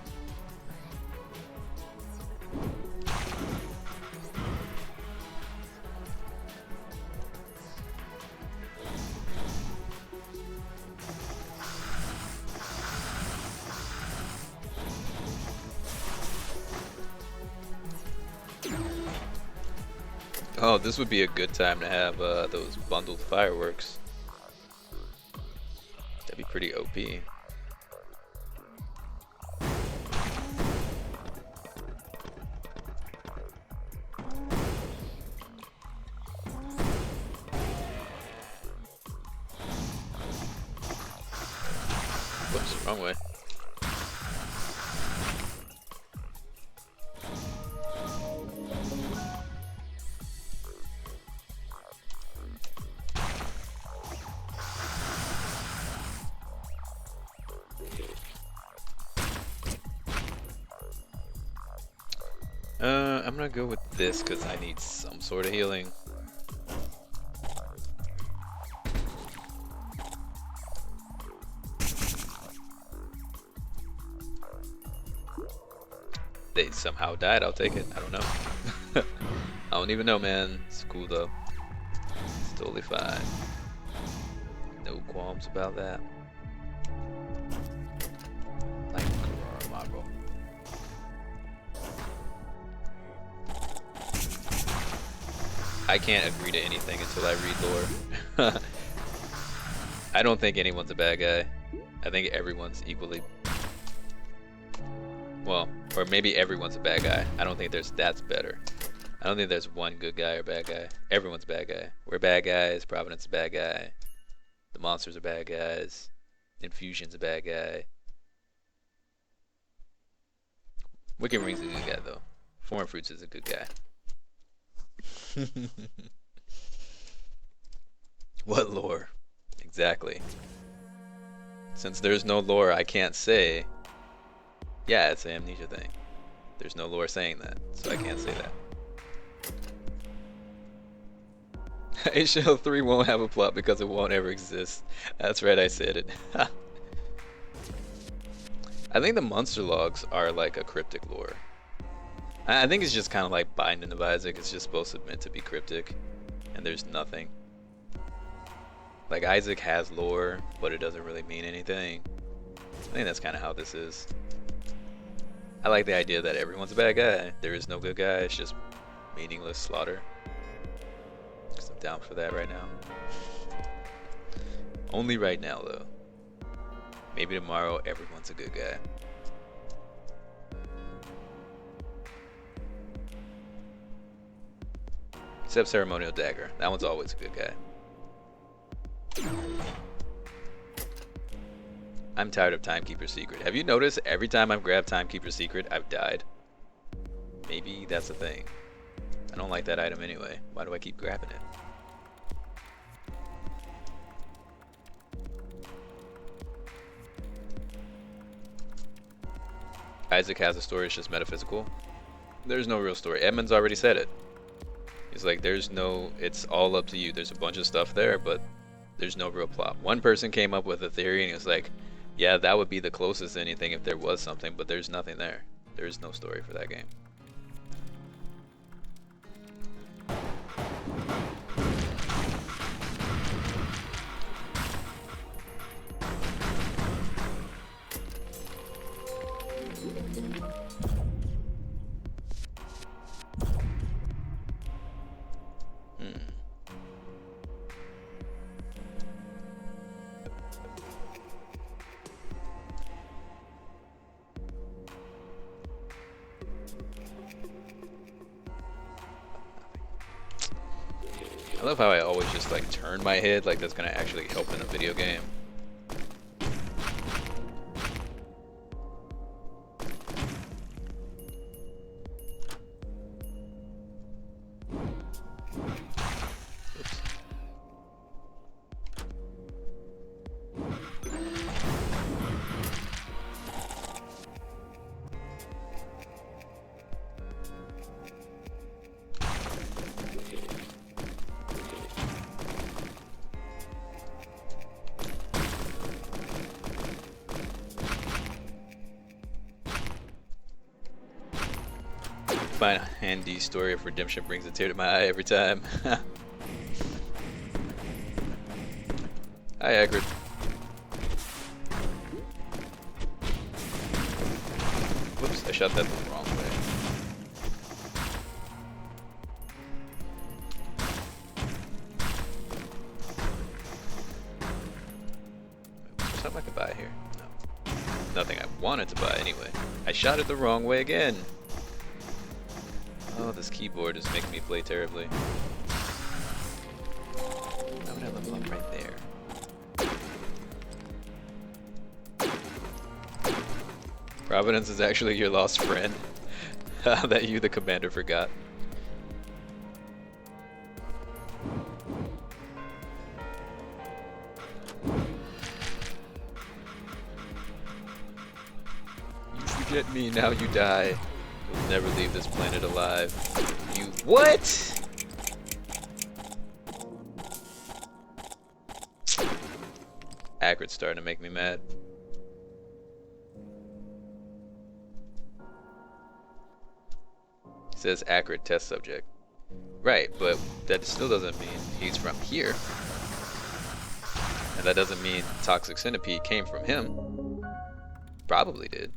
Oh, this would be a good time to have those bundled fireworks. That'd be pretty OP. Whoops, wrong way. I'm gonna go with this because I need some sort of healing. They somehow died, I'll take it. I don't know. I don't even know, man. It's cool though. totally fine. No qualms about that. Like RoR model. I can't agree to anything until I read lore. I don't think anyone's a bad guy. I think everyone's equally... Well, or maybe everyone's a bad guy. I don't think that's better. I don't think there's one good guy or bad guy. Everyone's a bad guy. We're bad guys. Providence is a bad guy. The monsters are bad guys. Infusion's a bad guy. Wicked Ring's a good guy though. Foreign Fruits is a good guy. What lore? Exactly. Since there's no lore, I can't say, yeah, it's an amnesia thing. There's no lore saying that, so I can't say that. HL 3 won't have a plot because it won't ever exist. That's right, I said it. I think the monster logs are like a cryptic lore. I think it's just kind of like Binding of Isaac. It's just supposed to meant to be cryptic, and there's nothing. Like Isaac has lore, but it doesn't really mean anything. I think that's kind of how this is. I like the idea that everyone's a bad guy. There is no good guy. It's just meaningless slaughter. Cause I'm down for that right now. Only right now though. Maybe tomorrow everyone's a good guy. Except Ceremonial Dagger. That one's always a good guy. I'm tired of Timekeeper's Secret. Have you noticed every time I've grabbed Timekeeper's Secret, I've died? Maybe that's the thing. I don't like that item anyway. Why do I keep grabbing it? Isaac has a story, it's just metaphysical. There's no real story. Edmund's already said it. He's like, there's no, it's all up to you. There's a bunch of stuff there, but there's no real plot. One person came up with a theory and he was like, yeah, that would be the closest to anything if there was something, but there's nothing there. There's no story for that game. I love how I always just like turn my head like that's gonna actually help in a video game. Oops. Find a handy story of redemption brings a tear to my eye every time. Hi, Acrid. Whoops, I shot that the wrong way. There's something I could buy here. No. Nothing I wanted to buy anyway. I shot it the wrong way again. Oh, this keyboard is making me play terribly. How would I level up right there? Providence is actually your lost friend that you, the commander, forgot. You forget me, now you die. You'll never leave this planet alive. You what? Acrid's starting to make me mad. It says Acrid test subject. Right, but that still doesn't mean he's from here. And that doesn't mean Toxic Centipede came from him. Probably did.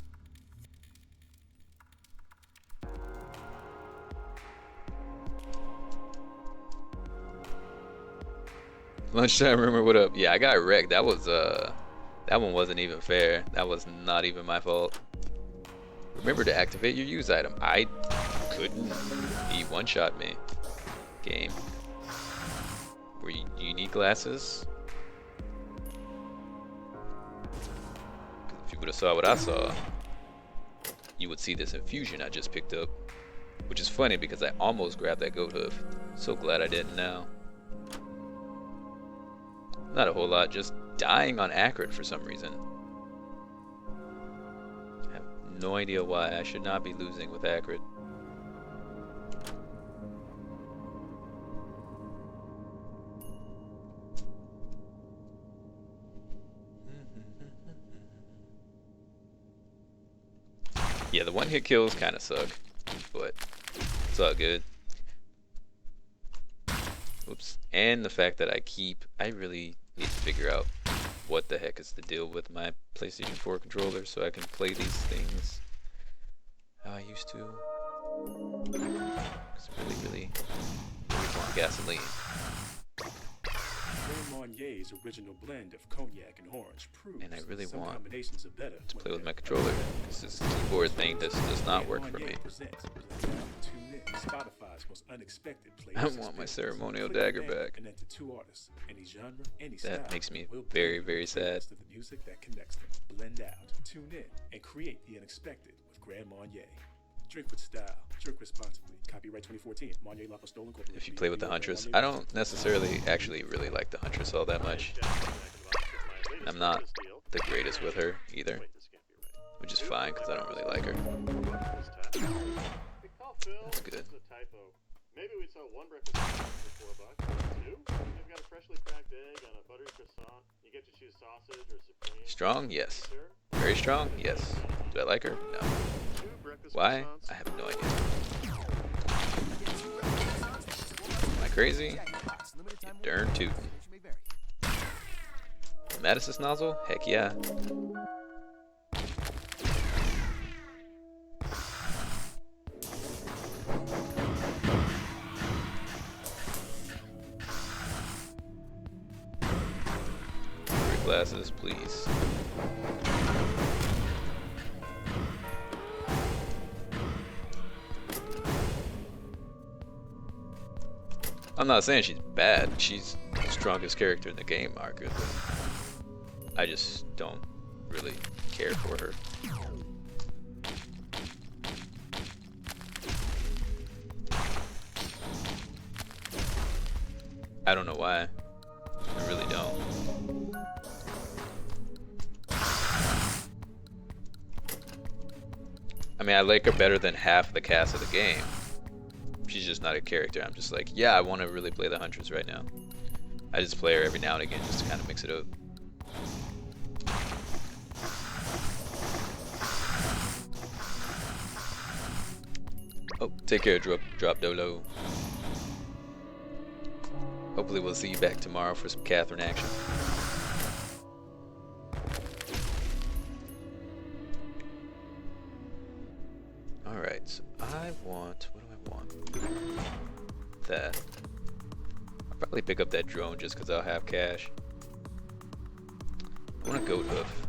Lunchtime rumor, what up? Yeah, I got wrecked. That was that one wasn't even fair. That was not even my fault. Remember to activate your use item. I couldn't. He one-shot me. Game. Were you need glasses? If you would have saw what I saw, you would see this infusion I just picked up. Which is funny because I almost grabbed that goat hoof. So glad I didn't now. Not a whole lot, just dying on Acrid for some reason. I have no idea why. I should not be losing with Acrid. Yeah, the one-hit kills kind of suck, but it's all good. Oops. And the fact that I really need to figure out what the heck is the deal with my PlayStation 4 controller so I can play these things how I used to. Because I really want gasoline. Grand Marnier's original blend of cognac and orange proves And I really some want combinations are better to when play with my they're controller because this keyboard thing does not work for me. Spotify's most unexpected I want my ceremonial dagger back. And into two artists, any genre, any That style, makes me will very, blend very the sad. best of the music that connects them. Blend out, tune in, and create the unexpected with Grand Marnier. Drink with style, drink responsibly. Copyright 2014. Marnier La Pistola Incorporated. If you play with the Huntress, I don't necessarily actually really like the Huntress all that much. I'm not the greatest with her either, which is fine because I don't really like her. That's good. Maybe we sell one breakfast for $4. Two, you've got a freshly cracked egg on a buttery croissant. You get to choose sausage or supreme. Strong? Yes. Very strong? Yes. Do I like her? No. Why? I have no idea. Am I crazy? You darn tootin'. Madison's nozzle? Heck yeah. Glasses, please. I'm not saying she's bad. She's the strongest character in the game, arguably. I just don't really care for her. I don't know why. I really don't. I mean, I like her better than half the cast of the game. She's just not a character. I'm just like, yeah, I want to really play the Huntress right now. I just play her every now and again just to kind of mix it up. Oh, take care, drop Dolo. Hopefully we'll see you back tomorrow for some Catherine action. Alright, so I want, what do I want? That. I'll probably pick up that drone just because I'll have cash. I want a goat hoof.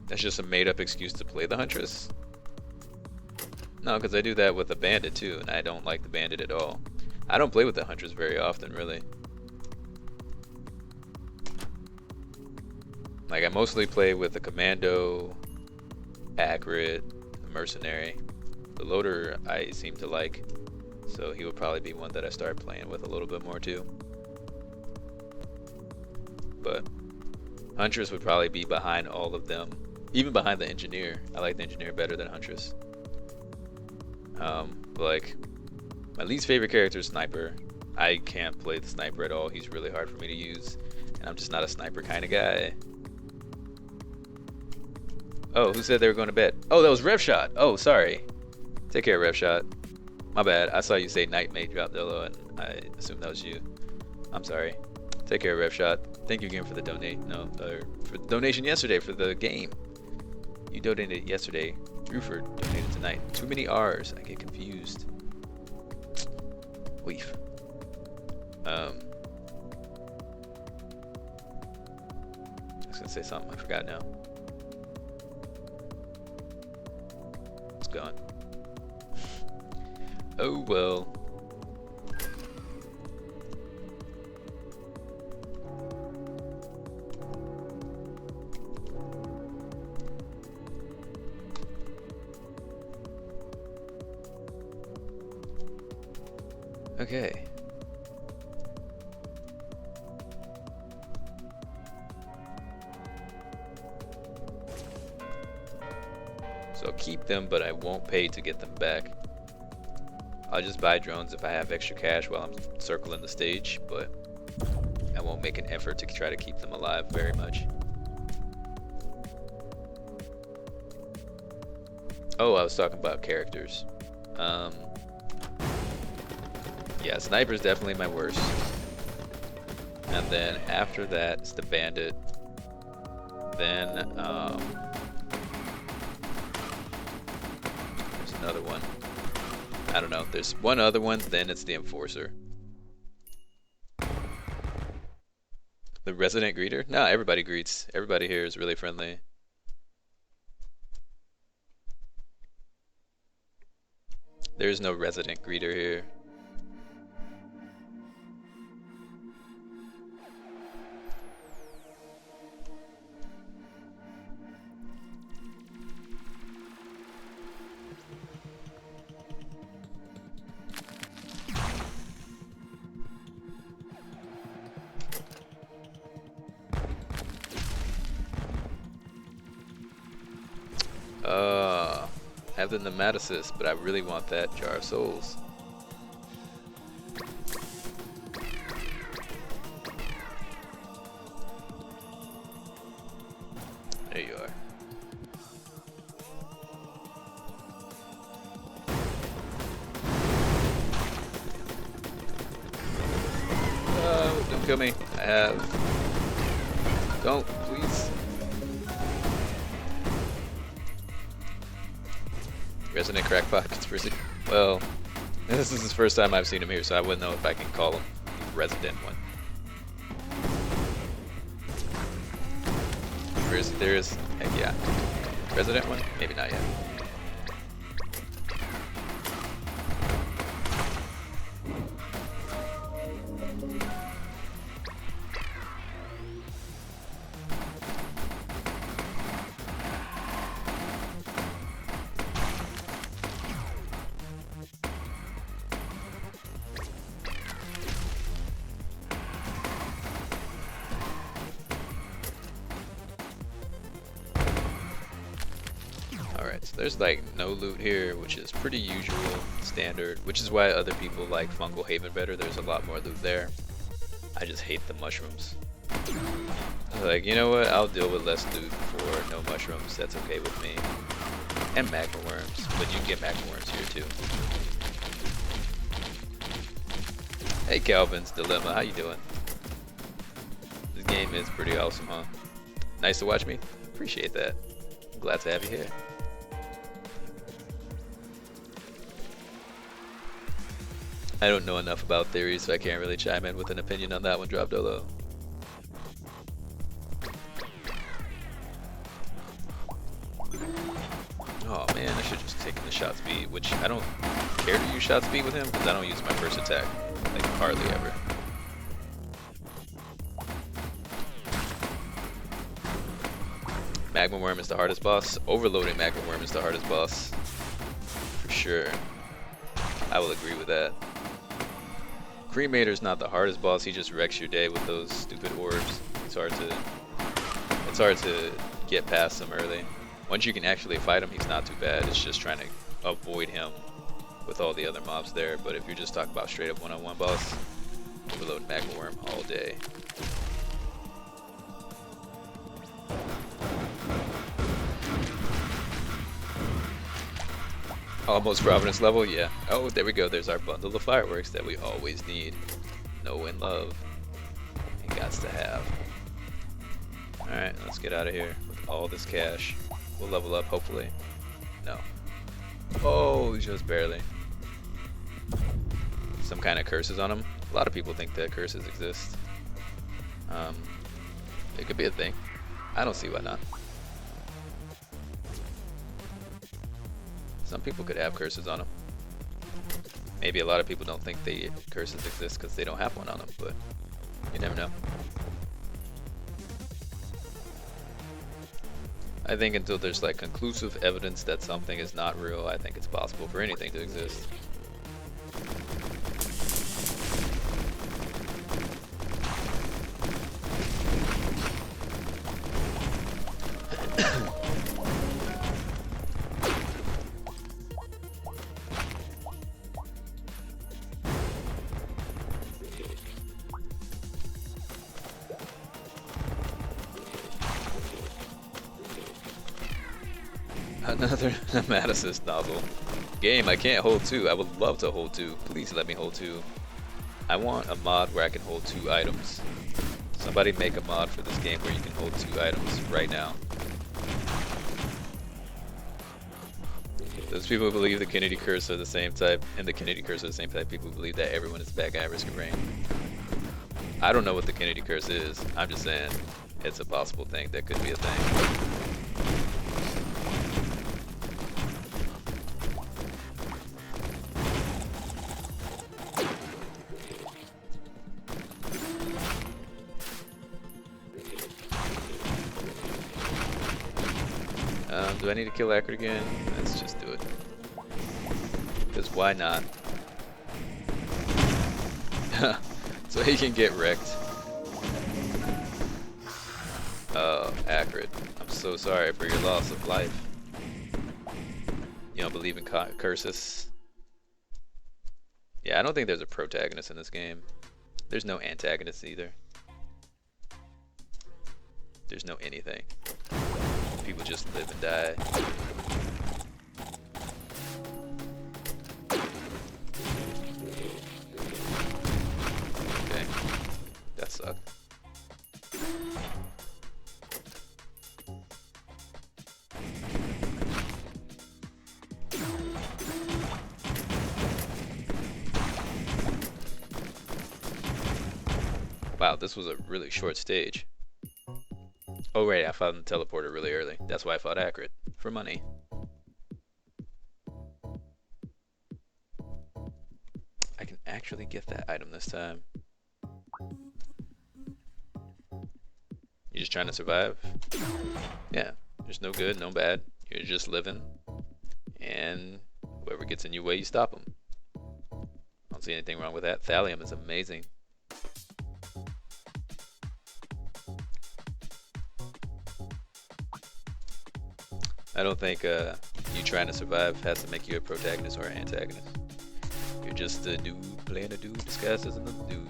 That's just a made up excuse to play the Huntress? No, because I do that with the bandit too, and I don't like the bandit at all. I don't play with the Huntress very often, really. Like, I mostly play with the commando, Acrid, the mercenary. The loader I seem to like, so he would probably be one that I start playing with a little bit more too. But Huntress would probably be behind all of them, even behind the engineer. I like the engineer better than Huntress. Like, my least favorite character is Sniper. I can't play the Sniper at all. He's really hard for me to use, and I'm just not a Sniper kind of guy. Oh, who said they were going to bed? Oh, that was Rev Shot. Oh, sorry. Take care, Rev Shot. My bad. I saw you say Nightmate drop Dolo, and I assumed that was you. I'm sorry. Take care, Rev Shot. Thank you again for the for the donation yesterday for the game. You donated yesterday. Ruford donated tonight. Too many R's. I get confused. Weef. I was gonna say something. I forgot now. It's gone. Oh well. Okay. So I'll keep them, but I won't pay to get them back. I'll just buy drones if I have extra cash while I'm circling the stage, but I won't make an effort to try to keep them alive very much. Oh, I was talking about characters. Yeah, Sniper's definitely my worst. And then after that, it's the Bandit. Then, there's another one. I don't know. There's one other one, then it's the Enforcer. The Resident Greeter? No, everybody greets. Everybody here is really friendly. There's no Resident Greeter here. Have the Nematocyst, but I really want that Jar of Souls. There you are. Oh, don't kill me. I have. Don't, please. Resident Crackpot Conspiracy. Well, this is the first time I've seen him here, so I wouldn't know if I can call him Resident one. Conspiracy theorist? Heck yeah. Resident one? Maybe not yet. There's like no loot here, which is pretty usual, standard, which is why other people like Fungal Haven better. There's a lot more loot there. I just hate the mushrooms. Like, you know what? I'll deal with less loot for no mushrooms. That's okay with me. And magma worms, but you can get magma worms here too. Hey Calvin's Dilemma, how you doing? This game is pretty awesome, huh? Nice to watch me? Appreciate that. I'm glad to have you here. I don't know enough about theories, so I can't really chime in with an opinion on that one, Drop Dolo. Oh man, I should just take the shot speed, which I don't care to use shot speed with him because I don't use my first attack, like hardly ever. Magma Worm is the hardest boss. Overloading Magma Worm is the hardest boss. For sure. I will agree with that. Cremator's not the hardest boss, he just wrecks your day with those stupid orbs. It's hard to get past him early. Once you can actually fight him, he's not too bad. It's just trying to avoid him with all the other mobs there. But if you're just talking about straight up one-on-one boss, overload Magma Worm all day. Almost Providence level, yeah. Oh, there we go. There's our bundle of fireworks that we always need. Know and love. And gots to have. Alright, let's get out of here with all this cash. We'll level up, hopefully. No. Oh, just barely. Some kind of curses on them. A lot of people think that curses exist. It could be a thing. I don't see why not. Some people could have curses on them. Maybe a lot of people don't think the curses exist because they don't have one on them, but you never know. I think until there's like conclusive evidence that something is not real, I think it's possible for anything to exist. Another nematocyst nozzle. Game, I can't hold two. I would love to hold two. Please let me hold two. I want a mod where I can hold two items. Somebody make a mod for this game where you can hold two items right now. Those people who believe the Kennedy curse are the same type, and the Kennedy curse are the same type people who believe that everyone is a bad guy at risk of rain. I don't know what the Kennedy curse is. I'm just saying it's a possible thing. That could be a thing. Do I need to kill Acrid again? Let's just do it. Because why not? So he can get wrecked. Oh, Acrid. I'm so sorry for your loss of life. You don't believe in curses? Yeah, I don't think there's a protagonist in this game. There's no antagonist either. There's no anything. People just live and die. Okay, that sucked. Wow, this was a really short stage. Oh right, I found the teleporter really early. That's why I fought Acrid. For money. I can actually get that item this time. You just trying to survive? Yeah, there's no good, no bad. You're just living. And whoever gets in your way, you stop them. I don't see anything wrong with that. Thallium is amazing. I don't think you trying to survive has to make you a protagonist or an antagonist. You're just a dude playing a dude disguised as another dude.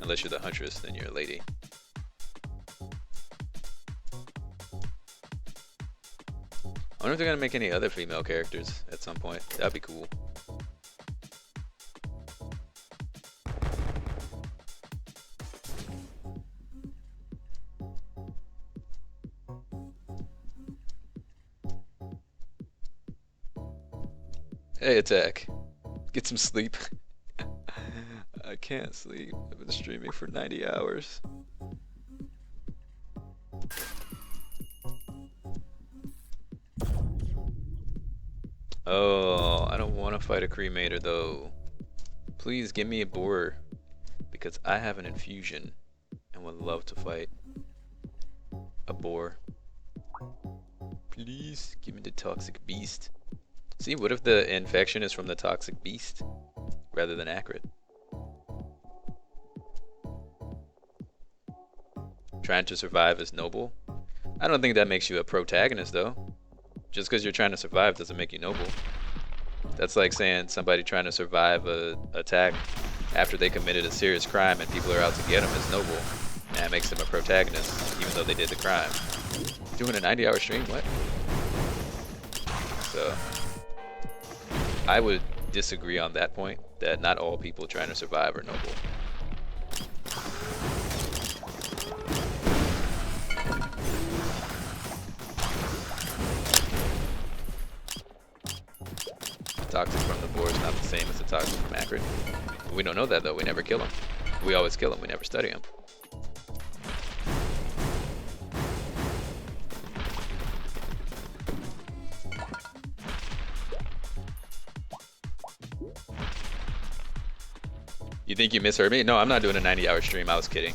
Unless you're the huntress, then you're a lady. I wonder if they're gonna make any other female characters at some point. That'd be cool. Hey, Attack. Get some sleep. I can't sleep. I've been streaming for 90 hours. Oh, I don't want to fight a cremator though. Please give me a boar. Because I have an infusion and would love to fight a boar. Please give me the toxic beast. See, what if the infection is from the toxic beast rather than Acrid? Trying to survive is noble. I don't think that makes you a protagonist though. Just because you're trying to survive doesn't make you noble. That's like saying somebody trying to survive a attack after they committed a serious crime and people are out to get them is noble. And that makes them a protagonist, even though they did the crime. Doing a 90-hour stream? What? So... I would disagree on that point, that not all people trying to survive are noble. Toxic from the board is not the same as the toxic from Acrid. We don't know that though, we never kill them. We always kill them, we never study them. You think you misheard me? No, I'm not doing a 90-hour stream, I was kidding.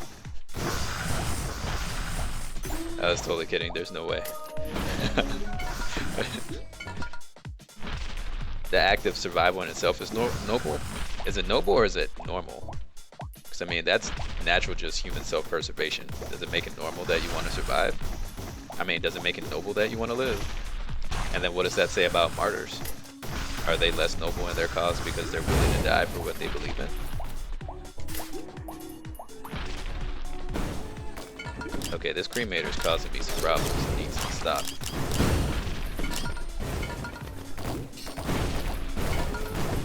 I was totally kidding, there's no way. The act of survival in itself is noble? Is it noble or is it normal? Because I mean, that's natural, just human self-preservation. Does it make it normal that you want to survive? I mean, does it make it noble that you want to live? And then what does that say about martyrs? Are they less noble in their cause because they're willing to die for what they believe in? Okay, this cremator is causing me some problems. It needs to stop.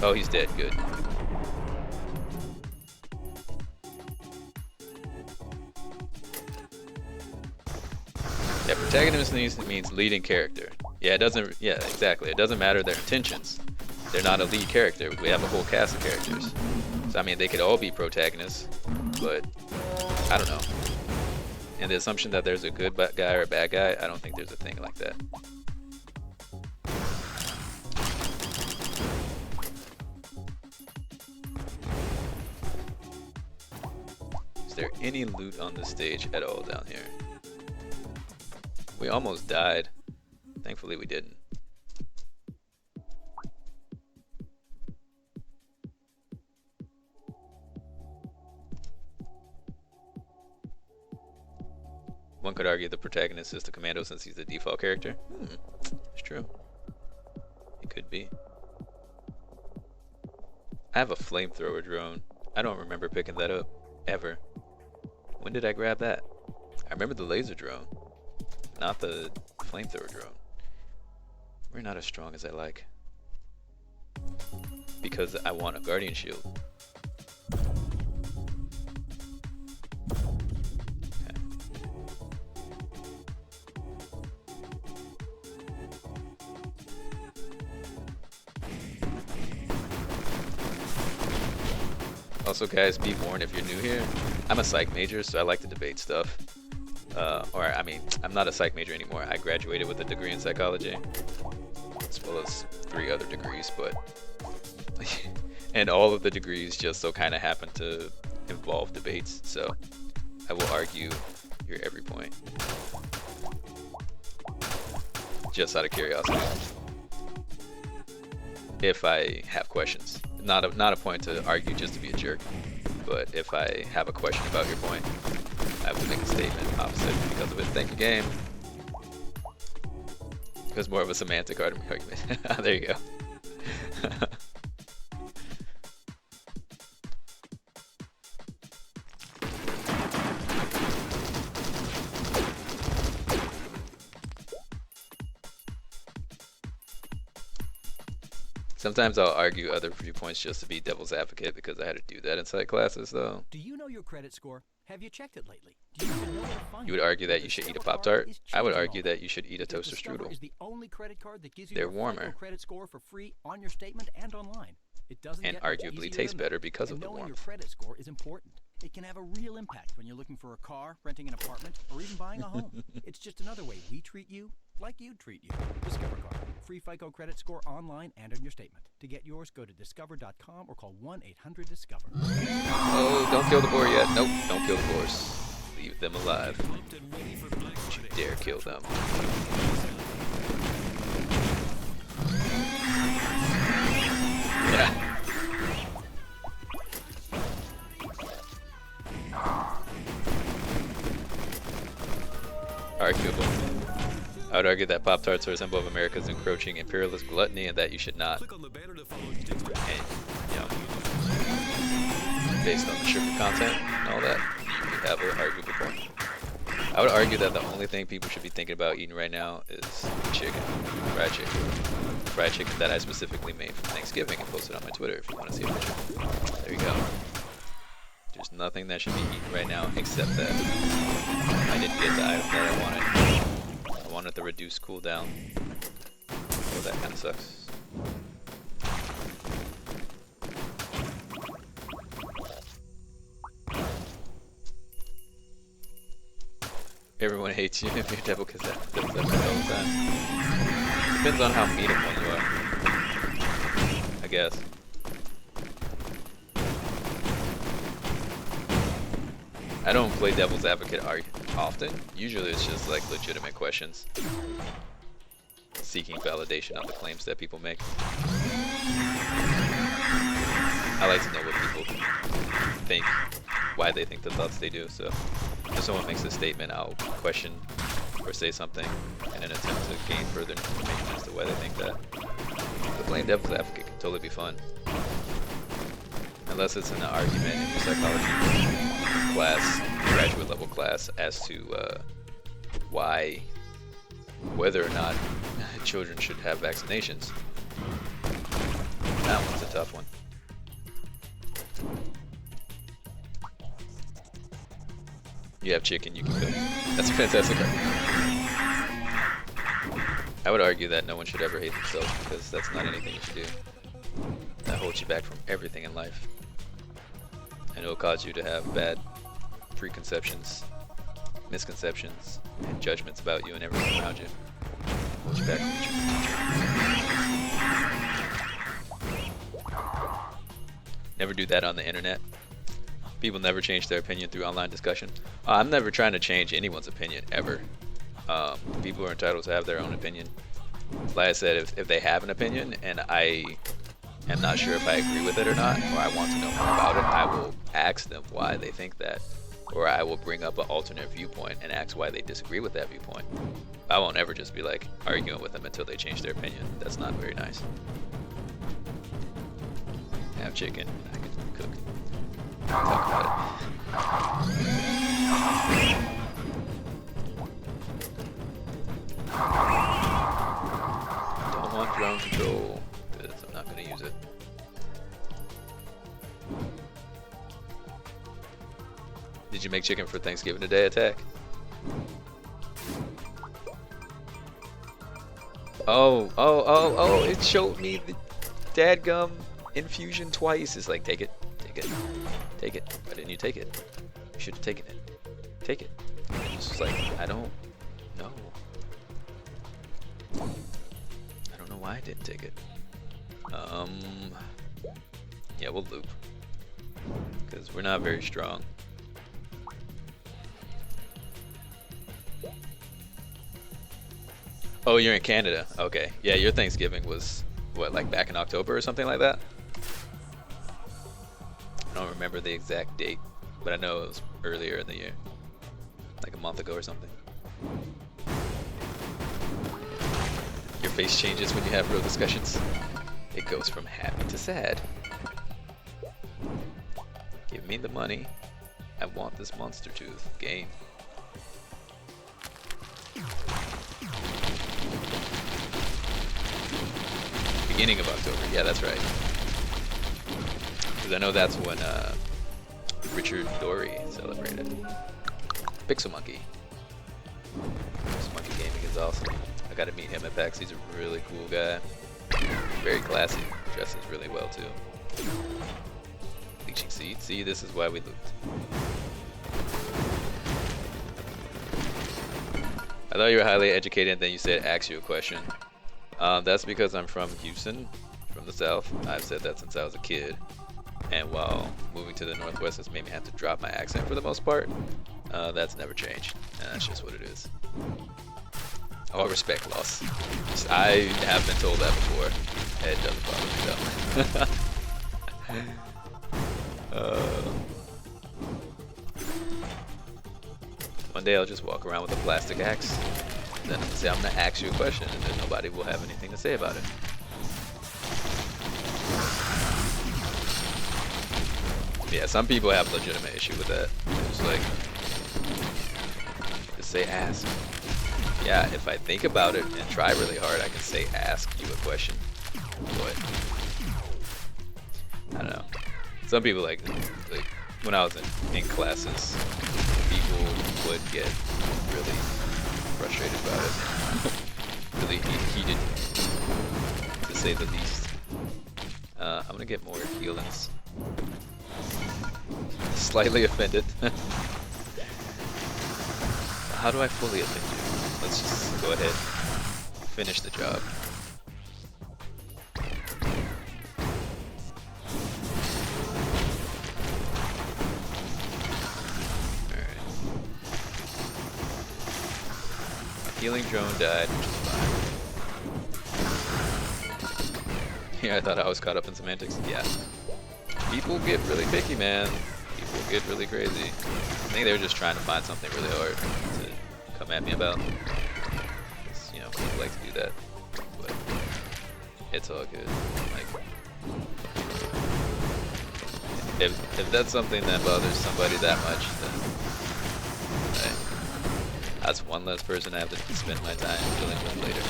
Oh, he's dead. Good. Yeah, protagonist means leading character. Yeah, it doesn't. Yeah, exactly. It doesn't matter their intentions. They're not a lead character. We have a whole cast of characters. So I mean, they could all be protagonists, but I don't know. And the assumption that there's a good guy or a bad guy, I don't think there's a thing like that. Is there any loot on the stage at all down here? We almost died. Thankfully we didn't. One could argue the protagonist is the commando since he's the default character. It's true. It could be. I have a flamethrower drone. I don't remember picking that up, ever. When did I grab that? I remember the laser drone, not the flamethrower drone. We're not as strong as I like. Because I want a guardian shield. Also guys, be warned if you're new here, I'm a psych major, so I like to debate stuff. Or I mean, I'm not a psych major anymore. I graduated with a degree in psychology, as well as 3 other degrees, but and all of the degrees just so kind of happen to involve debates, so I will argue your every point. Just out of curiosity. If I have questions. Not a point to argue just to be a jerk, but if I have a question about your point, I will make a statement opposite because of it. Thank you, game. It was more of a semantic argument. There you go. Sometimes I'll argue other viewpoints just to be devil's advocate because I had to do that in psych classes though. Do you know your credit score? Have you checked it lately? Do you even know your funds? You would argue that you should eat a Pop-Tart? I would argue that you should eat a toaster strudel. Is the only credit card that gives you They're your warmer. credit score for free on your statement and online. It doesn't And get much arguably easier tastes than better that. because And of the knowing your warmth. credit score is important. It can have a real impact when you're looking for a car, renting an apartment, or even buying a home. It's just another way we treat you like you'd treat you. Discover Card. Free FICO credit score online and on your statement. To get yours, go to discover.com or call 1-800-DISCOVER. Oh, don't kill the boar yet. Nope, don't kill the boars. Leave them alive. Don't you dare kill them. Yeah. Arguable. I would argue that Pop-Tarts are a symbol of America's encroaching imperialist gluttony and that you should not. And, you know, based on the sugar content and all that, you have an arguable point. I would argue that the only thing people should be thinking about eating right now is chicken, fried chicken. Fried chicken that I specifically made for Thanksgiving and posted on my Twitter if you want to see a picture. There you go. There's nothing that should be eaten right now except that I didn't get the item that I wanted. I wanted the reduced cooldown. So that kind of sucks. Everyone hates you if you're devil cassette. That's all the time. Depends on how meaningful you are, I guess. I don't play devil's advocate often. Usually it's just like legitimate questions. Seeking validation on the claims that people make. I like to know what people think, why they think the thoughts they do, so if someone makes a statement, I'll question or say something in an attempt to gain further information as to why they think that. But playing devil's advocate can totally be fun. Unless it's an argument in your psychology class, graduate level class, as to whether or not children should have vaccinations. That one's a tough one. You have chicken you can cook. That's a fantastic argument. I would argue that no one should ever hate themselves because that's not anything you should do. That holds you back from everything in life. And it'll cause you to have bad preconceptions, misconceptions, and judgments about you and everything around you. Holds you back from what you Never do that on the internet. People never change their opinion through online discussion. I'm never trying to change anyone's opinion, ever. People are entitled to have their own opinion. Like I said, if they have an opinion and I am not sure if I agree with it or not, or I want to know more about it, I will ask them why they think that. Or I will bring up an alternate viewpoint and ask why they disagree with that viewpoint. I won't ever just be like arguing with them until they change their opinion. That's not very nice. I have chicken, I can cook. Talk about it. Don't want ground control, because I'm not going to use it. Did you make chicken for Thanksgiving today, Attack? Oh, it showed me the dadgum infusion twice. It's like, take it. Take it. Why didn't you take it? You should have taken it. Take it. It's just like, I don't know. I don't know why I didn't take it. Yeah, we'll loop. Because we're not very strong. Oh, you're in Canada. Okay. Yeah, your Thanksgiving was, what, like back in October or something like that? I don't remember the exact date, but I know it was earlier in the year. Like a month ago or something. Your face changes when you have real discussions. It goes from happy to sad. Give me the money. I want this monster tooth. Game. Beginning of October. Yeah, that's right. Because I know that's when Richard Dory celebrated. Pixel Monkey. Pixel Monkey Gaming is awesome. I got to meet him at PAX. He's a really cool guy. Very classy. Dresses really well too. Leeching Seed. See, this is why we looped. I thought you were highly educated and then you said ask you a question. That's because I'm from Houston, from the South. I've said that since I was a kid. And while moving to the Northwest has made me have to drop my accent for the most part, that's never changed. And that's just what it is. All respect lost. I have been told that before. It doesn't bother me though. One day I'll just walk around with a plastic axe. Then say I'm gonna ask you a question, and then nobody will have anything to say about it. Yeah, some people have legitimate issue with that. It's like, say ask. Yeah, if I think about it and try really hard, I can say ask you a question. But I don't know. Some people like when I was in classes, people would get really frustrated about it. Really heated, to say the least. I'm gonna get more healings. Slightly offended. How do I fully offend you? Let's just go ahead, finish the job. Alright. My healing drone died, which is fine. Yeah, I thought I was caught up in semantics. Yeah. People get really picky, man. People get really crazy. I think they were just trying to find something really hard to come at me about. You know, people like to do that, but it's all good. Like, if that's something that bothers somebody that much, then hey, that's one less person I have to spend my time dealing with later.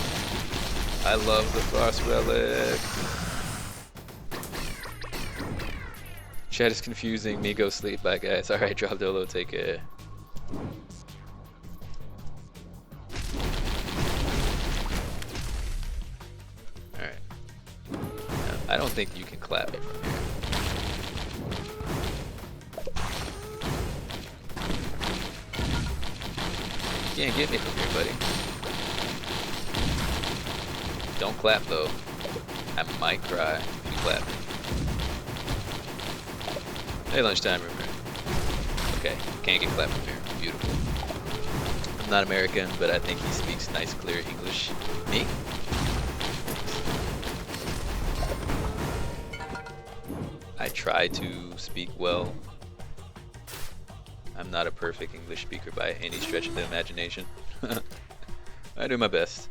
I love the Frost Relic. Chat is confusing. Me go sleep. Bye guys. Alright, drop Dolo. Take care. Alright. I don't think you can clap me from here. You can't get me from here, buddy. Don't clap though. I might cry if you clap me. Hey, lunchtime rumor. Okay, can't get clapped from here. Beautiful. I'm not American, but I think he speaks nice, clear English. Me? I try to speak well. I'm not a perfect English speaker by any stretch of the imagination. I do my best.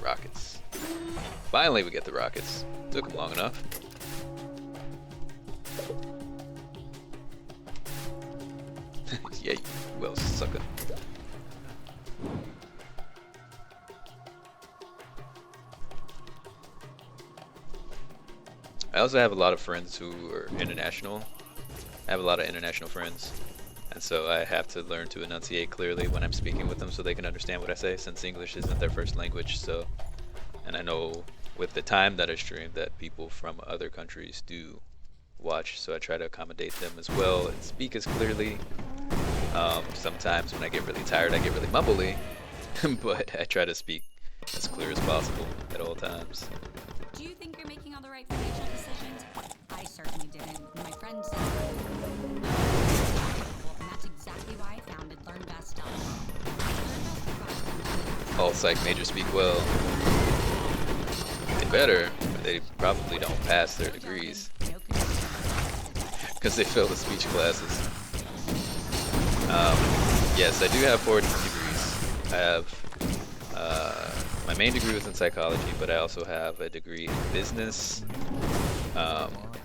Rockets. Finally we get the rockets. Took them long enough. Yeah, you will, sucker. I also have a lot of friends who are international. I have a lot of international friends. And so I have to learn to enunciate clearly when I'm speaking with them so they can understand what I say, since English isn't their first language. So, and I know with the time that I stream that people from other countries do watch, so I try to accommodate them as well and speak as clearly. Sometimes when I get really tired I get really mumbly, but I try to speak as clear as possible at all times. Do you think you're making all the right financial decisions? I certainly didn't. My friend said and that's exactly why I founded LearnVest.com. All psych majors speak well. They better, or they probably don't pass their degrees. Because they fail the speech classes. Yes, I do have 4 degrees. I have my main degree was in psychology, but I also have a degree in business,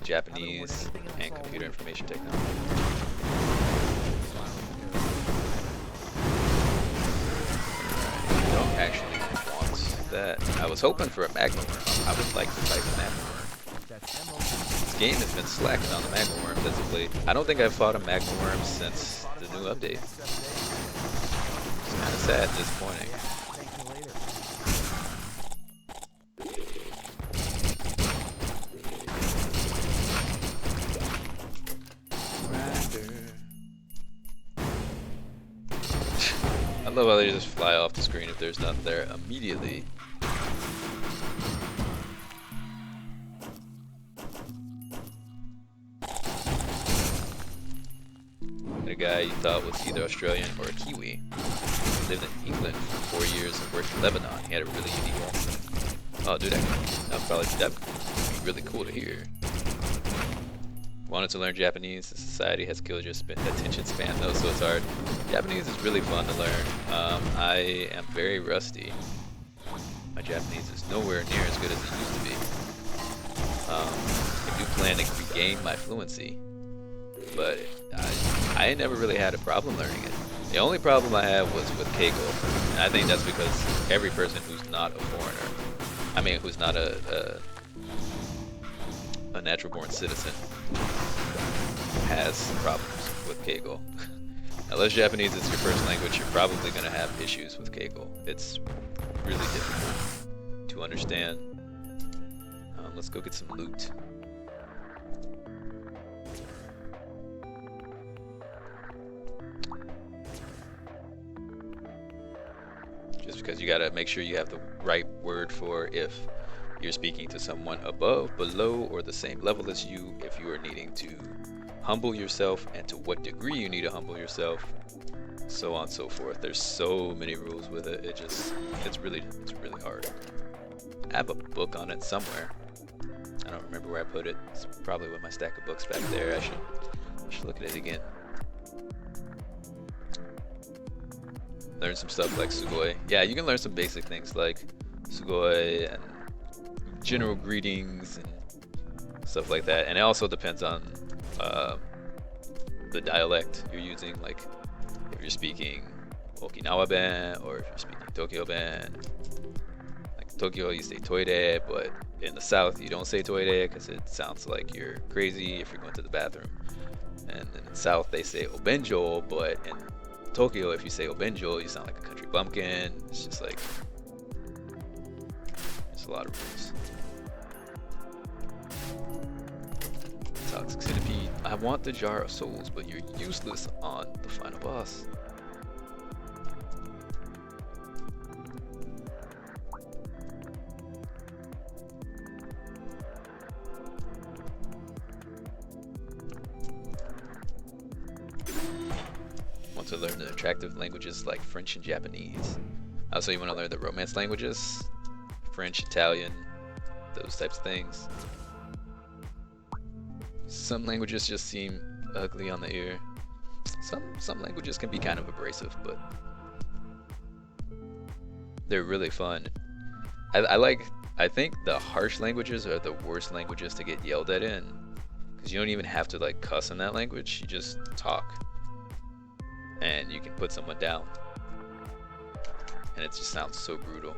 Japanese, and computer information technology. I don't actually want that. I was hoping for a magma worm. I would like to fight the magma worm. This game has been slacking on the magma worms as of late. I don't think I've fought a magma worm since the new update. It's kind of sad and disappointing. I love how they just fly off the screen if there's nothing there immediately. And a guy you thought was either Australian or a Kiwi. Lived in England for 4 years and worked in Lebanon. He had a really unique accent. Oh, dude, that'd be really cool to hear. Wanted to learn Japanese. The society has killed your attention span though, so it's hard. Japanese is really fun to learn. I am very rusty. My Japanese is nowhere near as good as it used to be. I do plan to regain my fluency but I never really had a problem learning it. The only problem I had was with Keigo, and I think that's because every person who's not a foreigner, I mean, who's not a natural-born citizen, has problems with Keigo. Unless Japanese is your first language, you're probably going to have issues with Keigo. It's really difficult to understand. Let's go get some loot. Just because you gotta make sure you have the right word for if you're speaking to someone above, below, or the same level as you, if you are needing to humble yourself, and to what degree you need to humble yourself, so on and so forth. There's so many rules with it. It's really hard. I have a book on it somewhere. I don't remember where I put it. It's probably with my stack of books back there. I should look at it again. Learn some stuff like Sugoi. Yeah, you can learn some basic things like Sugoi and general greetings and stuff like that. And it also depends on the dialect you're using. Like if you're speaking Okinawa Ben or if you're speaking Tokyo Ben. Like Tokyo, you say toire, but in the South you don't say toire because it sounds like you're crazy if you're going to the bathroom. And in the South they say obenjo, but in Tokyo, if you say obenjo, you sound like a country bumpkin. It's just like, there's a lot of rules. Toxic Centipede. I want the Jar of Souls, but you're useless on the final boss. To learn the attractive languages like French and Japanese. Also, you want to learn the romance languages, French, Italian, those types of things. Some languages just seem ugly on the ear. Some languages can be kind of abrasive, but they're really fun. I think the harsh languages are the worst languages to get yelled at in, because you don't even have to like cuss in that language. You just talk. And you can put someone down, and it just sounds so brutal.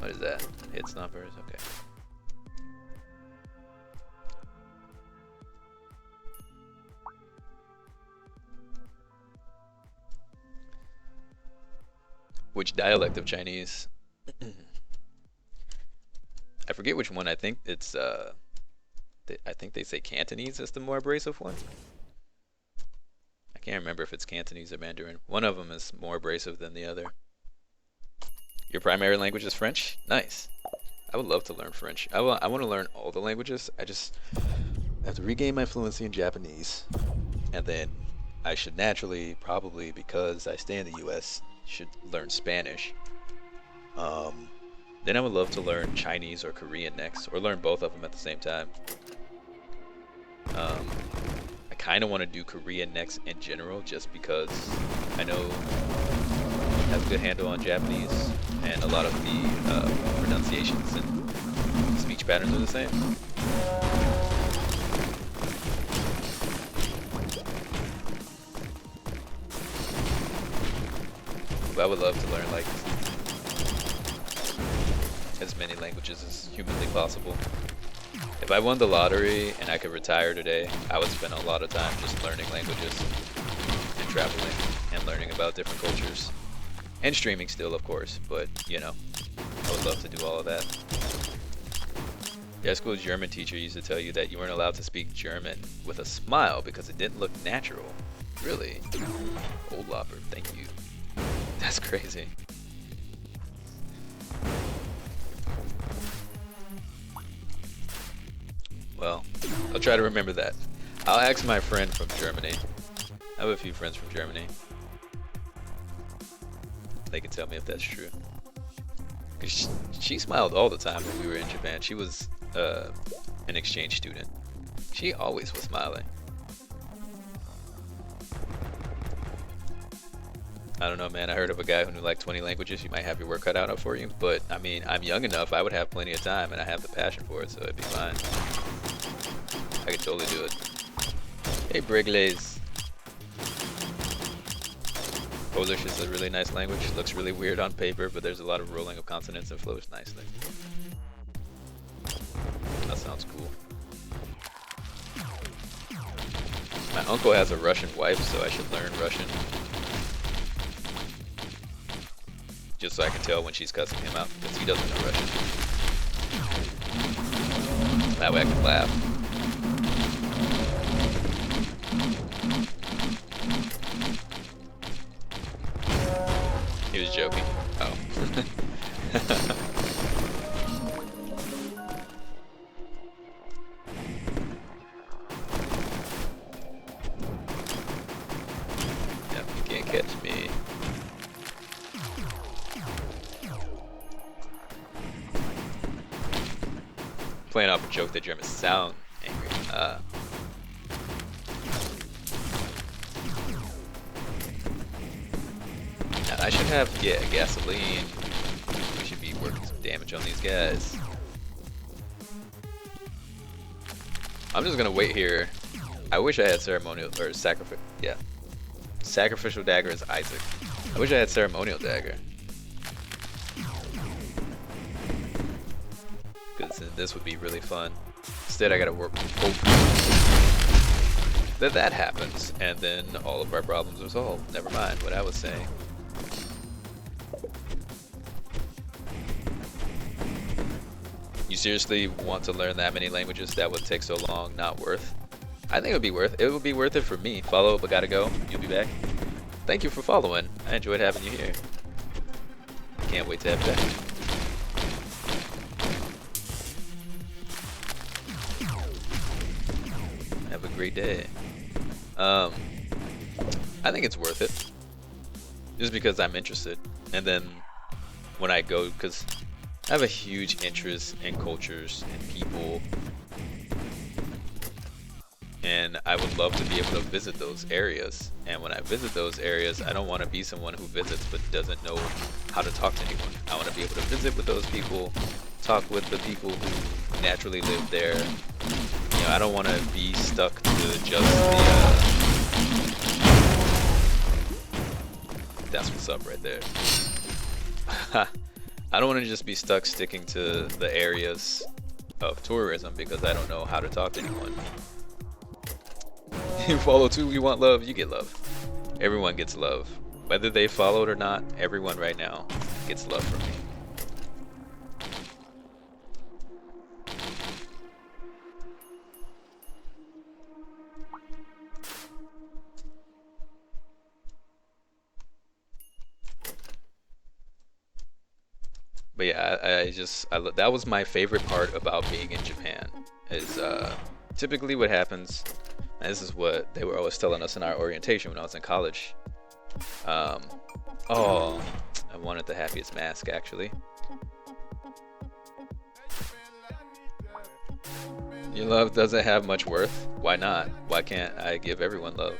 What is that? Hit snuffers? Okay. Which dialect of Chinese? I forget which one. I think it's I think they say Cantonese is the more abrasive one. I can't remember if it's Cantonese or Mandarin. One of them is more abrasive than the other. Your primary language is French? Nice. I would love to learn French. I want to learn all the languages. I just have to regain my fluency in Japanese, and then I should naturally, probably because I stay in the US, should learn Spanish. Then I would love to learn Chinese or Korean next, or learn both of them at the same time. I kind of want to do Korean next in general, just because I know I have a good handle on Japanese, and a lot of the pronunciations and speech patterns are the same. But I would love to learn like as many languages as humanly possible. If I won the lottery and I could retire today, I would spend a lot of time just learning languages and traveling and learning about different cultures. And streaming still, of course, but you know, I would love to do all of that. The high school German teacher used to tell you that you weren't allowed to speak German with a smile because it didn't look natural. Really? Old Lopper, thank you. That's crazy. Well, I'll try to remember that. I'll ask my friend from Germany. I have a few friends from Germany. They can tell me if that's true. 'Cause she smiled all the time when we were in Japan. She was an exchange student. She always was smiling. I don't know, man. I heard of a guy who knew like 20 languages. You might have your work cut out for you. But I mean, I'm young enough. I would have plenty of time, and I have the passion for it, so it'd be fine. I could totally do it. Hey, Briglaze. Polish is a really nice language. It looks really weird on paper, but there's a lot of rolling of consonants and flows nicely. That sounds cool. My uncle has a Russian wife, so I should learn Russian. Just so I can tell when she's cussing him out, because he doesn't know Russian. That way I can laugh. He was joking. Oh. Yep, you can't catch me. Playing off a joke that Germans sound angry. I should have, yeah, gasoline. We should be working some damage on these guys. I'm just gonna wait here. I wish I had ceremonial, or sacrificial, yeah. Sacrificial dagger is Isaac. I wish I had ceremonial dagger. Because this would be really fun. Instead, I gotta hope that happens, and then all of our problems are solved. Never mind what I was saying. You seriously want to learn that many languages? That would take so long. Not worth. I think it would be worth. It would be worth it for me. Follow, but gotta go. You'll be back. Thank you for following. I enjoyed having you here. Can't wait to have you back. Have a great day. I think it's worth it. Just because I'm interested. And then when I go, because I have a huge interest in cultures and people. And I would love to be able to visit those areas. And when I visit those areas, I don't want to be someone who visits but doesn't know how to talk to anyone. I want to be able to visit with those people, talk with the people who naturally live there. You know, I don't want to be stuck to just the, that's what's up right there. I don't want to just be stuck sticking to the areas of tourism because I don't know how to talk to anyone. You follow too, you want love, you get love. Everyone gets love. Whether they followed or not, everyone right now gets love from me. But yeah, that was my favorite part about being in Japan. Is typically what happens, and this is what they were always telling us in our orientation when I was in college. Oh, I wanted the happiest mask actually. Your love doesn't have much worth. Why not? Why can't I give everyone love?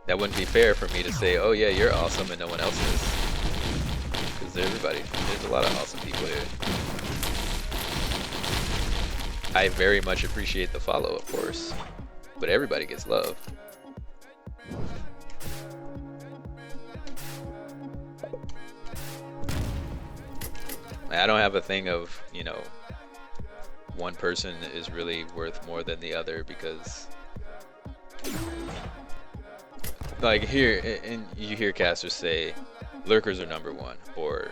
That wouldn't be fair for me to say, oh yeah, you're awesome and no one else is. Because there's a lot of awesome people here. I very much appreciate the follow, of course, but everybody gets love. I don't have a thing of, you know, one person is really worth more than the other because, like here, and you hear casters say, lurkers are number one, or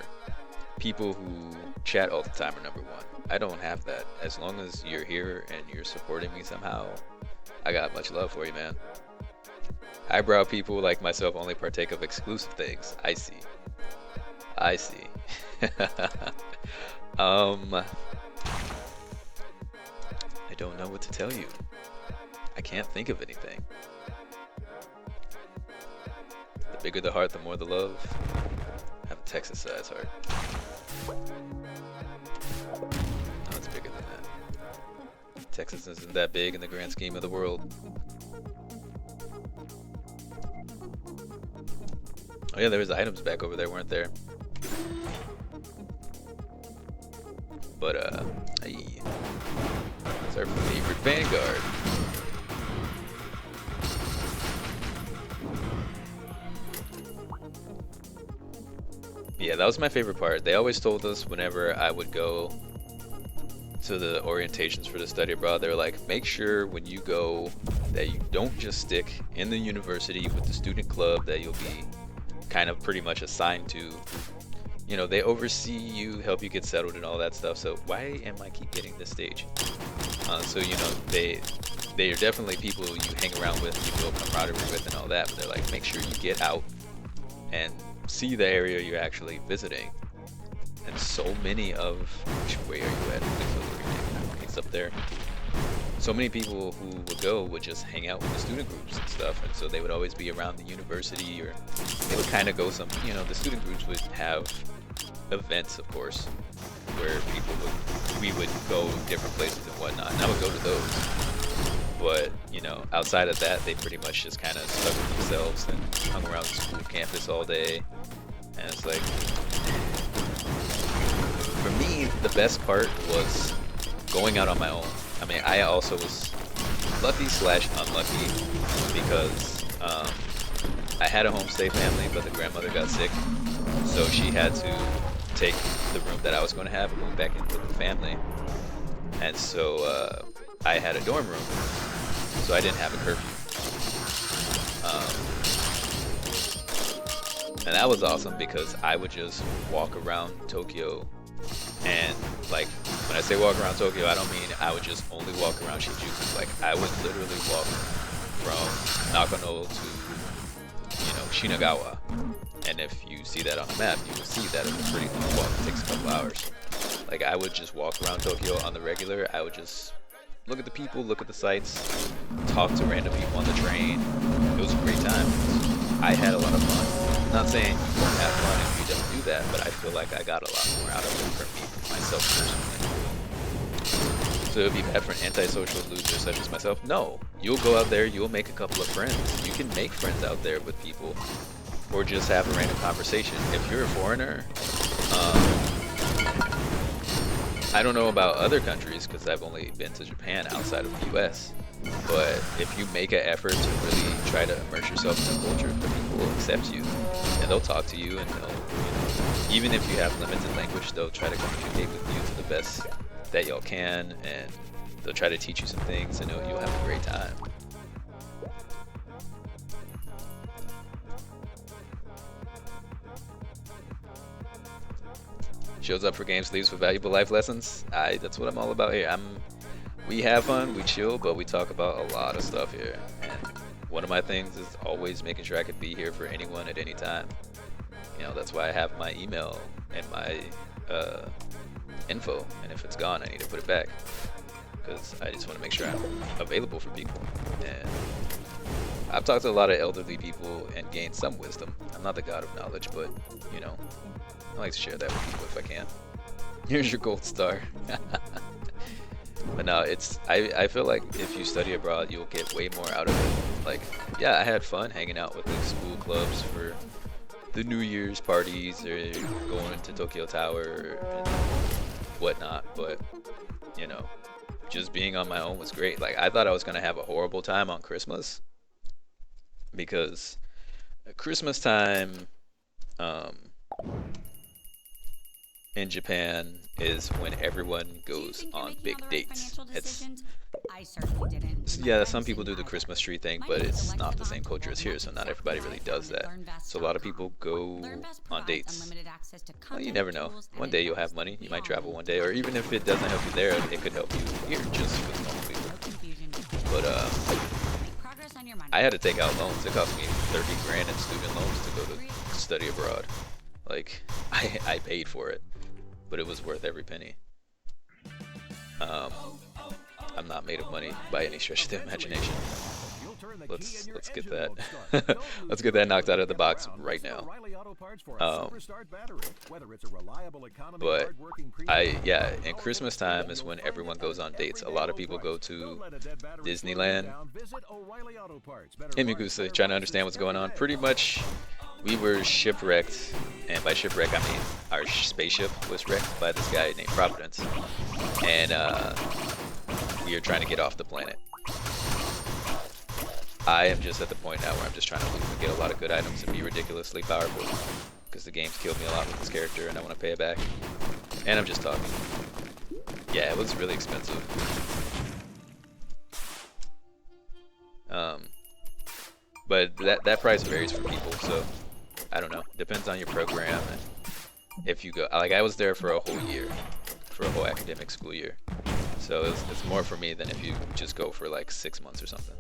people who chat all the time are number one. I don't have that. As long as you're here and you're supporting me somehow, I got much love for you, man. Highbrow people like myself only partake of exclusive things. I see. I see. I don't know what to tell you. I can't think of anything. The bigger the heart, the more the love. I have a Texas-sized heart. No, it's bigger than that. Texas isn't that big in the grand scheme of the world. Oh yeah, there was items back over there, weren't there? But hey, it's our favorite Vanguard. Yeah, that was my favorite part. They always told us whenever I would go to the orientations for the study abroad, they were like, make sure when you go that you don't just stick in the university with the student club that you'll be kind of pretty much assigned to. You know, they oversee you, help you get settled and all that stuff. So why am I keep getting this stage? So you know, they are definitely people you hang around with, you build camaraderie with and all that, but they're like, make sure you get out and see the area you're actually visiting. And so many of, which way are you at? It's up there. So many people who would go would just hang out with the student groups and stuff, and so they would always be around the university, or they would kind of go some, you know, the student groups would have events, of course, where we would go different places and whatnot, and I would go to those. But, you know, outside of that, they pretty much just kind of stuck with themselves and hung around the school campus all day. And it's like, for me, the best part was going out on my own. I mean, I also was lucky / unlucky because I had a homestay family, but the grandmother got sick, so she had to take the room that I was going to have and move back in with the family. And so I had a dorm room, so I didn't have a curfew. And that was awesome because I would just walk around Tokyo, and like, when I say walk around Tokyo, I don't mean I would just only walk around Shinjuku. Like, I would literally walk from Nakano to, you know, Shinagawa. And if you see that on a map, you will see that it's a pretty long walk. It takes a couple hours. Like, I would just walk around Tokyo on the regular. I would just look at the people, look at the sights, talk to random people on the train. It was a great time. I had a lot of fun. I'm not saying you won't have fun if you don't do that, but I feel like I got a lot more out of it for me, myself personally. So it would be bad for an antisocial loser such as myself? No. You'll go out there, you'll make a couple of friends. You can make friends out there with people, or just have a random conversation. If you're a foreigner, I don't know about other countries because I've only been to Japan outside of the US. But if you make an effort to really try to immerse yourself in the culture, the people will accept you, and they'll talk to you, and they'll, you know, even if you have limited language, they'll try to communicate with you to the best that y'all can, and they'll try to teach you some things, and you'll have a great time. Shows up for games, leaves with valuable life lessons. That's what I'm all about here. We have fun, we chill, but we talk about a lot of stuff here. And one of my things is always making sure I can be here for anyone at any time. You know, that's why I have my email and my info, and if it's gone, I need to put it back, because I just want to make sure I'm available for people. And I've talked to a lot of elderly people and gained some wisdom. I'm not the god of knowledge, but, you know, I like to share that with people if I can. Here's your gold star. But no, I feel like if you study abroad, you'll get way more out of it. Like, yeah, I had fun hanging out with the school clubs for the New Year's parties, or going to Tokyo Tower and whatnot, but, you know, just being on my own was great. Like, I thought I was going to have a horrible time on Christmas, because at Christmas time in Japan is when everyone goes on big dates. I certainly didn't. Yeah, some people do the Christmas tree thing, but it's not the same culture as here, so not everybody really does that. So a lot of people go on dates. Well, you never know. One day you'll have money, you might travel one day, or even if it doesn't help you there, it could help you here just with normal people. But I had to take out loans. It cost me 30 grand in student loans to go to study abroad. Like, I paid for it, but it was worth every penny. I'm not made of money by any stretch of the imagination. Let's get that let's get that knocked out of the box right now. But and Christmas time is when everyone goes on dates. A lot of people go to Disneyland. Hey Mikusa, trying to understand what's going on. Pretty much we were shipwrecked, and by shipwreck I mean our spaceship was wrecked by this guy named Providence, and we are trying to get off the planet. I am just at the point now where I'm just trying to loot and get a lot of good items and be ridiculously powerful, because the game's killed me a lot with this character and I want to pay it back. And I'm just talking. Yeah, it was really expensive. But that price varies for people, so I don't know. Depends on your program and if you go. Like I was there for a whole year, for a whole academic school year. So it's more for me than if you just go for like 6 months or something.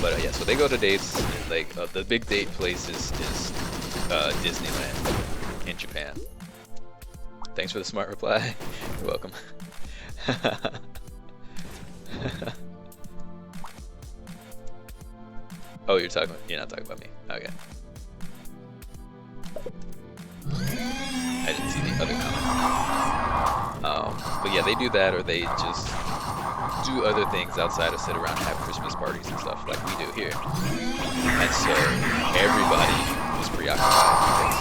But yeah, so they go to dates. And, like the big date place is Disneyland in Japan. Thanks for the smart reply. You're welcome. Oh, you're not talking about me. Okay. I didn't see the other comment. But yeah, they do that, or they just do other things outside of sit around and have Christmas parties and stuff like we do here. And so everybody was preoccupied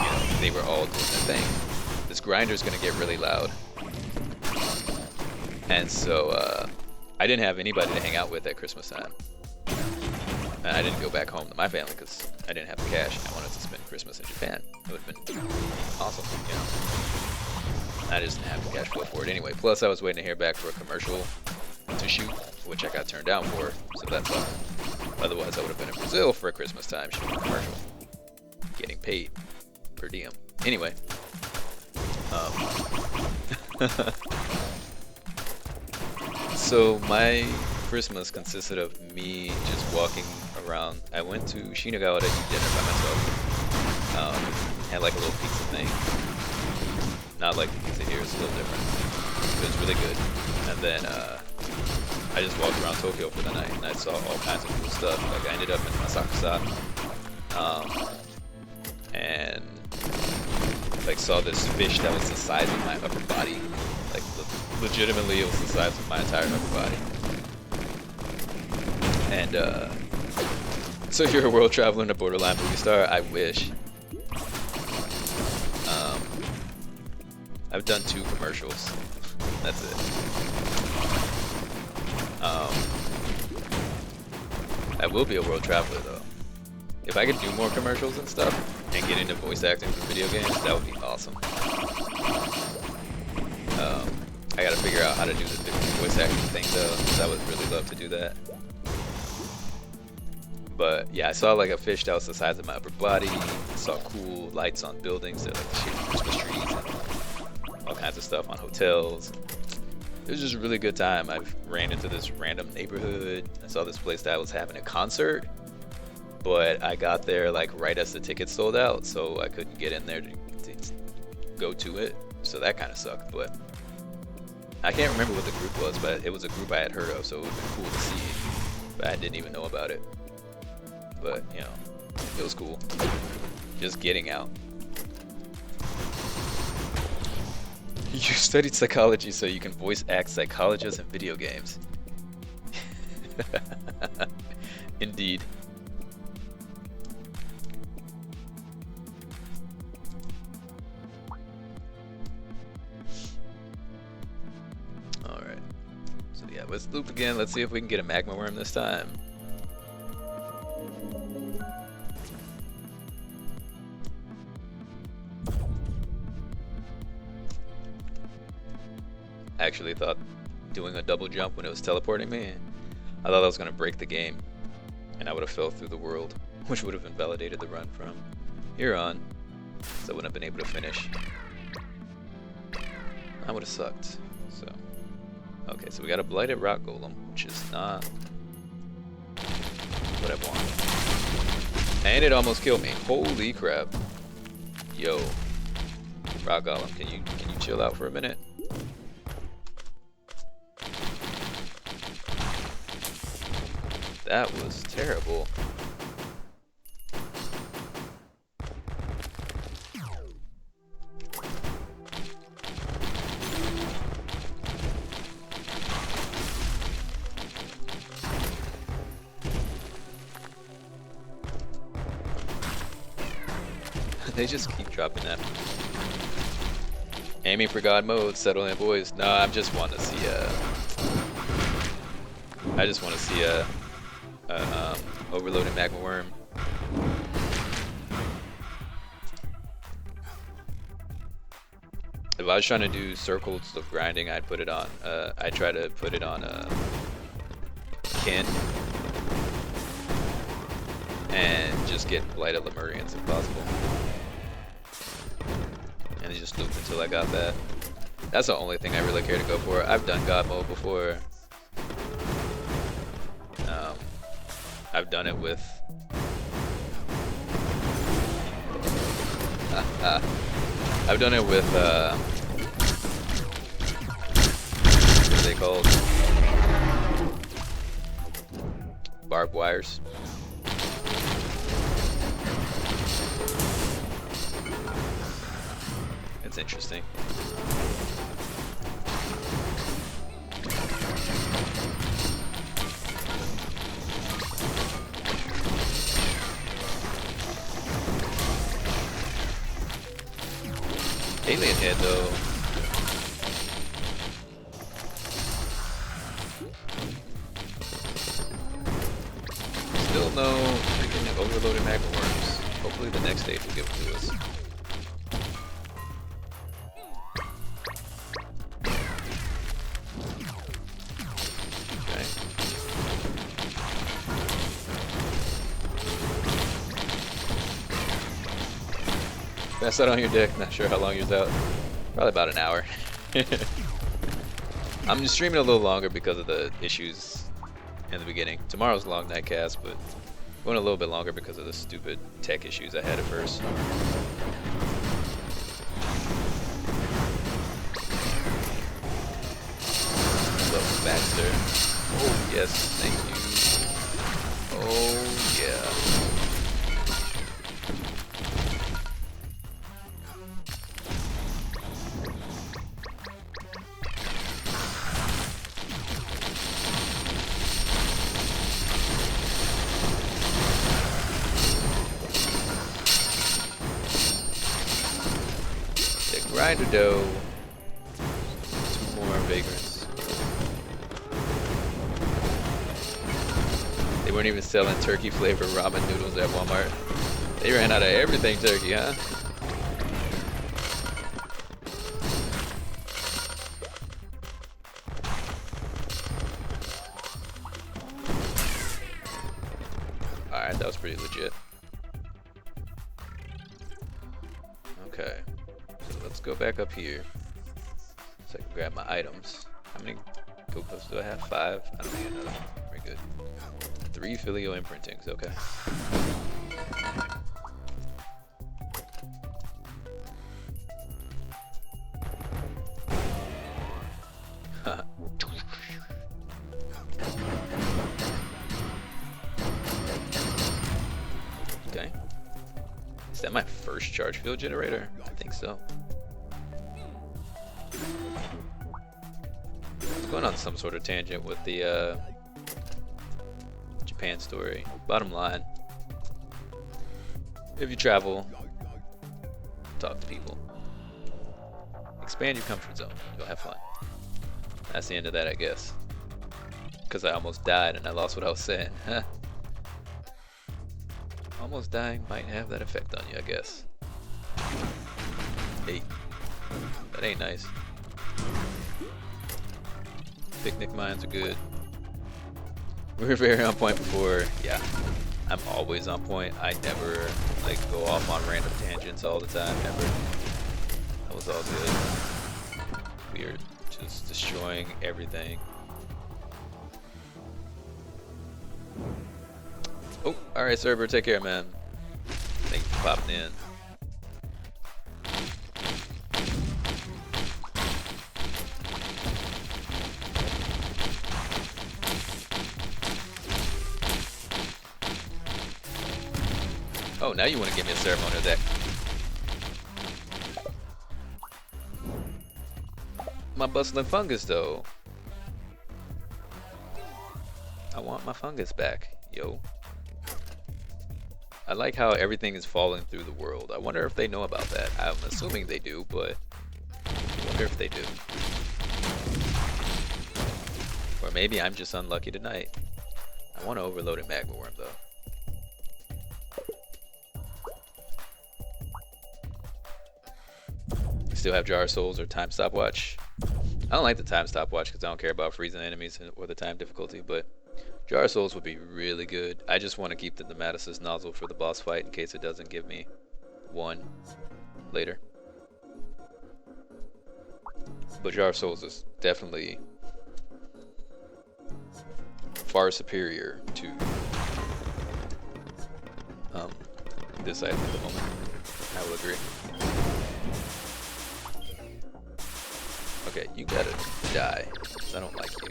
because they were all doing their thing. This grinder's gonna get really loud. And so I didn't have anybody to hang out with at Christmas time. And I didn't go back home to my family because I didn't have the cash and I wanted to spend Christmas in Japan. It would have been awesome, you know. I just didn't have the cash flow for it anyway. Plus, I was waiting to hear back for a commercial to shoot, which I got turned down for, so that sucked. Otherwise, I would have been in Brazil for a Christmas time shooting a commercial, getting paid per diem. Anyway, so my Christmas consisted of me just walking around. I went to Shinagawa to eat dinner by myself. Had like a little pizza thing. Not like the pizza here, it's a little different. But it's really good. And then I just walked around Tokyo for the night and I saw all kinds of cool stuff. Like I ended up in Asakusa. And like saw this fish that was the size of my upper body. Like legitimately it was the size of my entire upper body. And so you're a world traveler and a borderline movie star? I wish. I've done 2 commercials. That's it. I will be a world traveler though. If I could do more commercials and stuff and get into voice acting for video games, that would be awesome. I gotta figure out how to do the voice acting thing though, because I would really love to do that. But yeah, I saw like a fish that was the size of my upper body. I saw cool lights on buildings that like the shape of Christmas trees and all kinds of stuff on hotels. It was just a really good time. I ran into this random neighborhood. I saw this place that was having a concert, but I got there like right as the tickets sold out, so I couldn't get in there to go to it. So that kind of sucked, but I can't remember what the group was, but it was a group I had heard of, so it would have been cool to see, but I didn't even know about it. But, you know, it was cool. Just getting out. You studied psychology so you can voice act psychologists in video games. Indeed. Alright. So yeah, let's loop again. Let's see if we can get a magma worm this time. Actually thought doing a double jump when it was teleporting me, I thought I was going to break the game and I would have fell through the world, which would have invalidated the run from here on, so I wouldn't have been able to finish. That would have sucked. So okay, so we got a blighted rock golem, which is not what I want, and it almost killed me. Holy crap. Yo, rock golem, can you chill out for a minute? That was terrible. They just keep dropping that. Aiming for God mode, settle in, boys. No, I just want to see I just want to see overloaded magma worm. If I was trying to do circles of grinding, I'd put it on. I try to put it on Kin and just get Light of Lemurians if possible, and then just loop until I got that. That's the only thing I really care to go for. I've done God mode before. I've done it with. I've done it with what are they called? Barbed wires. It's interesting. Alien head though. Still no freaking overloaded magma worms. Hopefully the next stage will give it to us. Okay. Pass that on your deck. Not sure how long yours out. Probably about an hour. I'm just streaming a little longer because of the issues in the beginning. Tomorrow's a long night cast, but going a little bit longer because of the stupid tech issues I had at first. What's up, Baxter? Oh yes, thank you. Oh yeah. Grinder dough. 2 more vagrants. They weren't even selling turkey flavored ramen noodles at Walmart. They ran out of everything turkey, huh? Alright, that was pretty legit. Okay. Let's go back up here so I can grab my items. How many go-posts do I have? 5? I don't need another. Very good. 3 filio imprintings, okay. Okay. Is that my first charge field generator? I think so. Going on some sort of tangent with the Japan story. Bottom line, if you travel, talk to people, expand your comfort zone, you'll have fun. That's the end of that, I guess, because I almost died and I lost what I was saying. Almost dying might have that effect on you, I guess. Hey, that ain't nice. Picnic mines are good. We were very on point before. Yeah, I'm always on point. I never like go off on random tangents all the time. Never. That was all good. We are just destroying everything. Oh, alright, server. Take care, man. Thank you for popping in. Oh, now you want to give me a ceremonial deck. My bustling fungus, though. I want my fungus back, yo. I like how everything is falling through the world. I wonder if they know about that. I'm assuming they do, but I wonder if they do. Or maybe I'm just unlucky tonight. I want to overload a magma worm though. Still have jar of souls or time stopwatch. I don't like the time stopwatch because I don't care about freezing enemies or the time difficulty, but jar of souls would be really good. I just want to keep the Nematocyst nozzle for the boss fight in case it doesn't give me one later. But jar of souls is definitely far superior to this item at the moment. I will agree. Okay, you gotta die, 'cause I don't like you.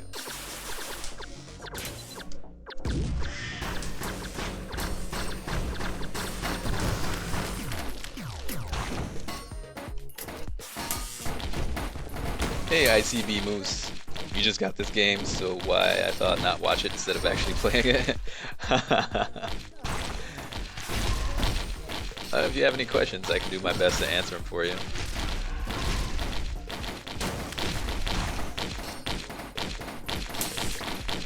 Hey ICB Moose, you just got this game, so why I thought not watch it instead of actually playing it. If you have any questions, I can do my best to answer them for you.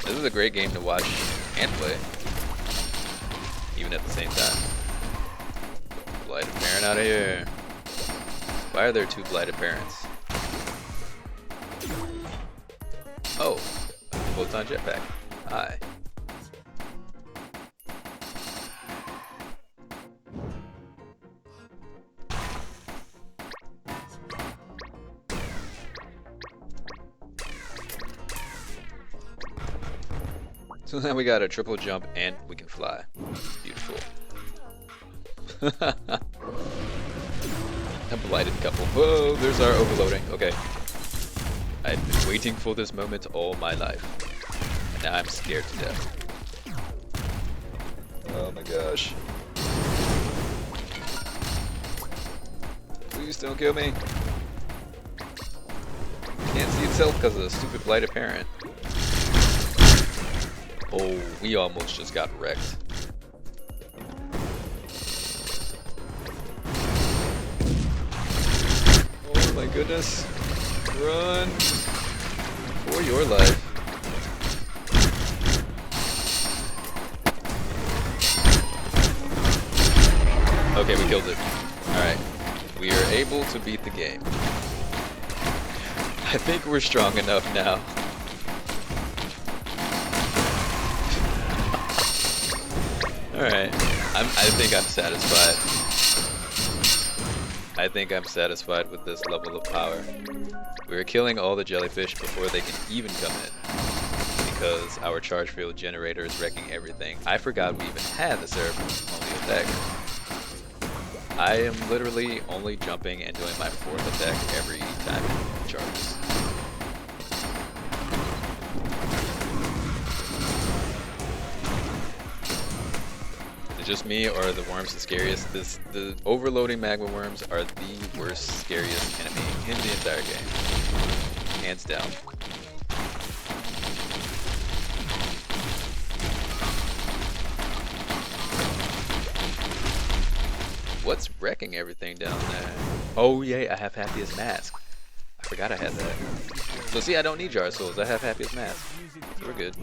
This is a great game to watch and play, even at the same time. Blighted parent out of here. Why are there two blighted parents? Oh, photon jetpack. Hi. So now we got a triple jump and we can fly. Beautiful. A blighted couple. Whoa, there's our overloading. Okay. I've been waiting for this moment all my life. And now I'm scared to death. Oh my gosh. Please don't kill me. Can't see itself because of the stupid blighted parent. Oh, we almost just got wrecked. Oh my goodness. Run for your life. Okay, we killed it. Alright. We are able to beat the game. I think we're strong enough now. Alright, I think I'm satisfied. I think I'm satisfied with this level of power. We are killing all the jellyfish before they can even come in, because our charge field generator is wrecking everything. I forgot we even had the ceremony attack. I am literally only jumping and doing my 4th attack every time it charges. Just me, or are the worms the scariest? The overloading magma worms are the worst, scariest enemy in the entire game. Hands down. What's wrecking everything down there? Oh yay, I have Happiest Mask. I forgot I had that. So see, I don't need Jar Souls, I have Happiest Mask. So we're good.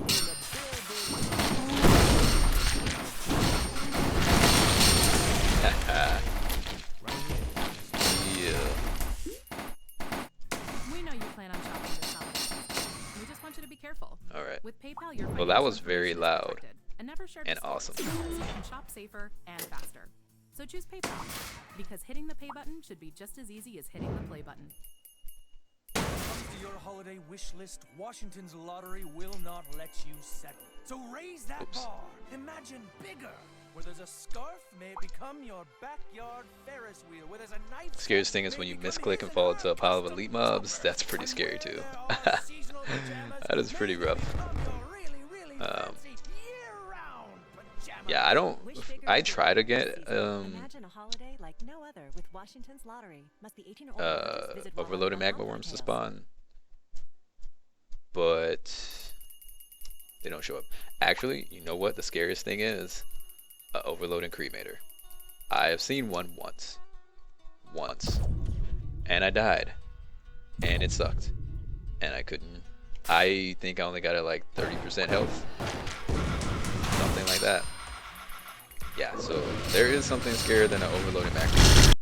Yeah. We know you plan on shopping this holiday. We just want you to be careful. All right. With PayPal, your Well, that was financial very information is loud protected and never shared and with stores, awesome. so you can shop safer and faster. So choose PayPal, because hitting the pay button should be just as easy as hitting the play button. Comes to your holiday wish list, Washington's lottery will not let you settle. So raise that bar. Imagine bigger. Where there's a scarf, may it become your backyard Ferris wheel. Where there's a knife. Scariest thing is when you misclick and fall into a pile of elite mobs. That's pretty scary too. That is pretty rough. Yeah, I try to get Imagine a holiday like no other with Washington's lottery. Must be 18 or older. Visit overloaded magma worms to spawn, but they don't show up. Actually, you know what the scariest thing is? an overloading cremator. I have seen one once, and I died, and it sucked, and I couldn't. I think I only got it like 30% health, something like that. Yeah, so there is something scarier than an overloading macro.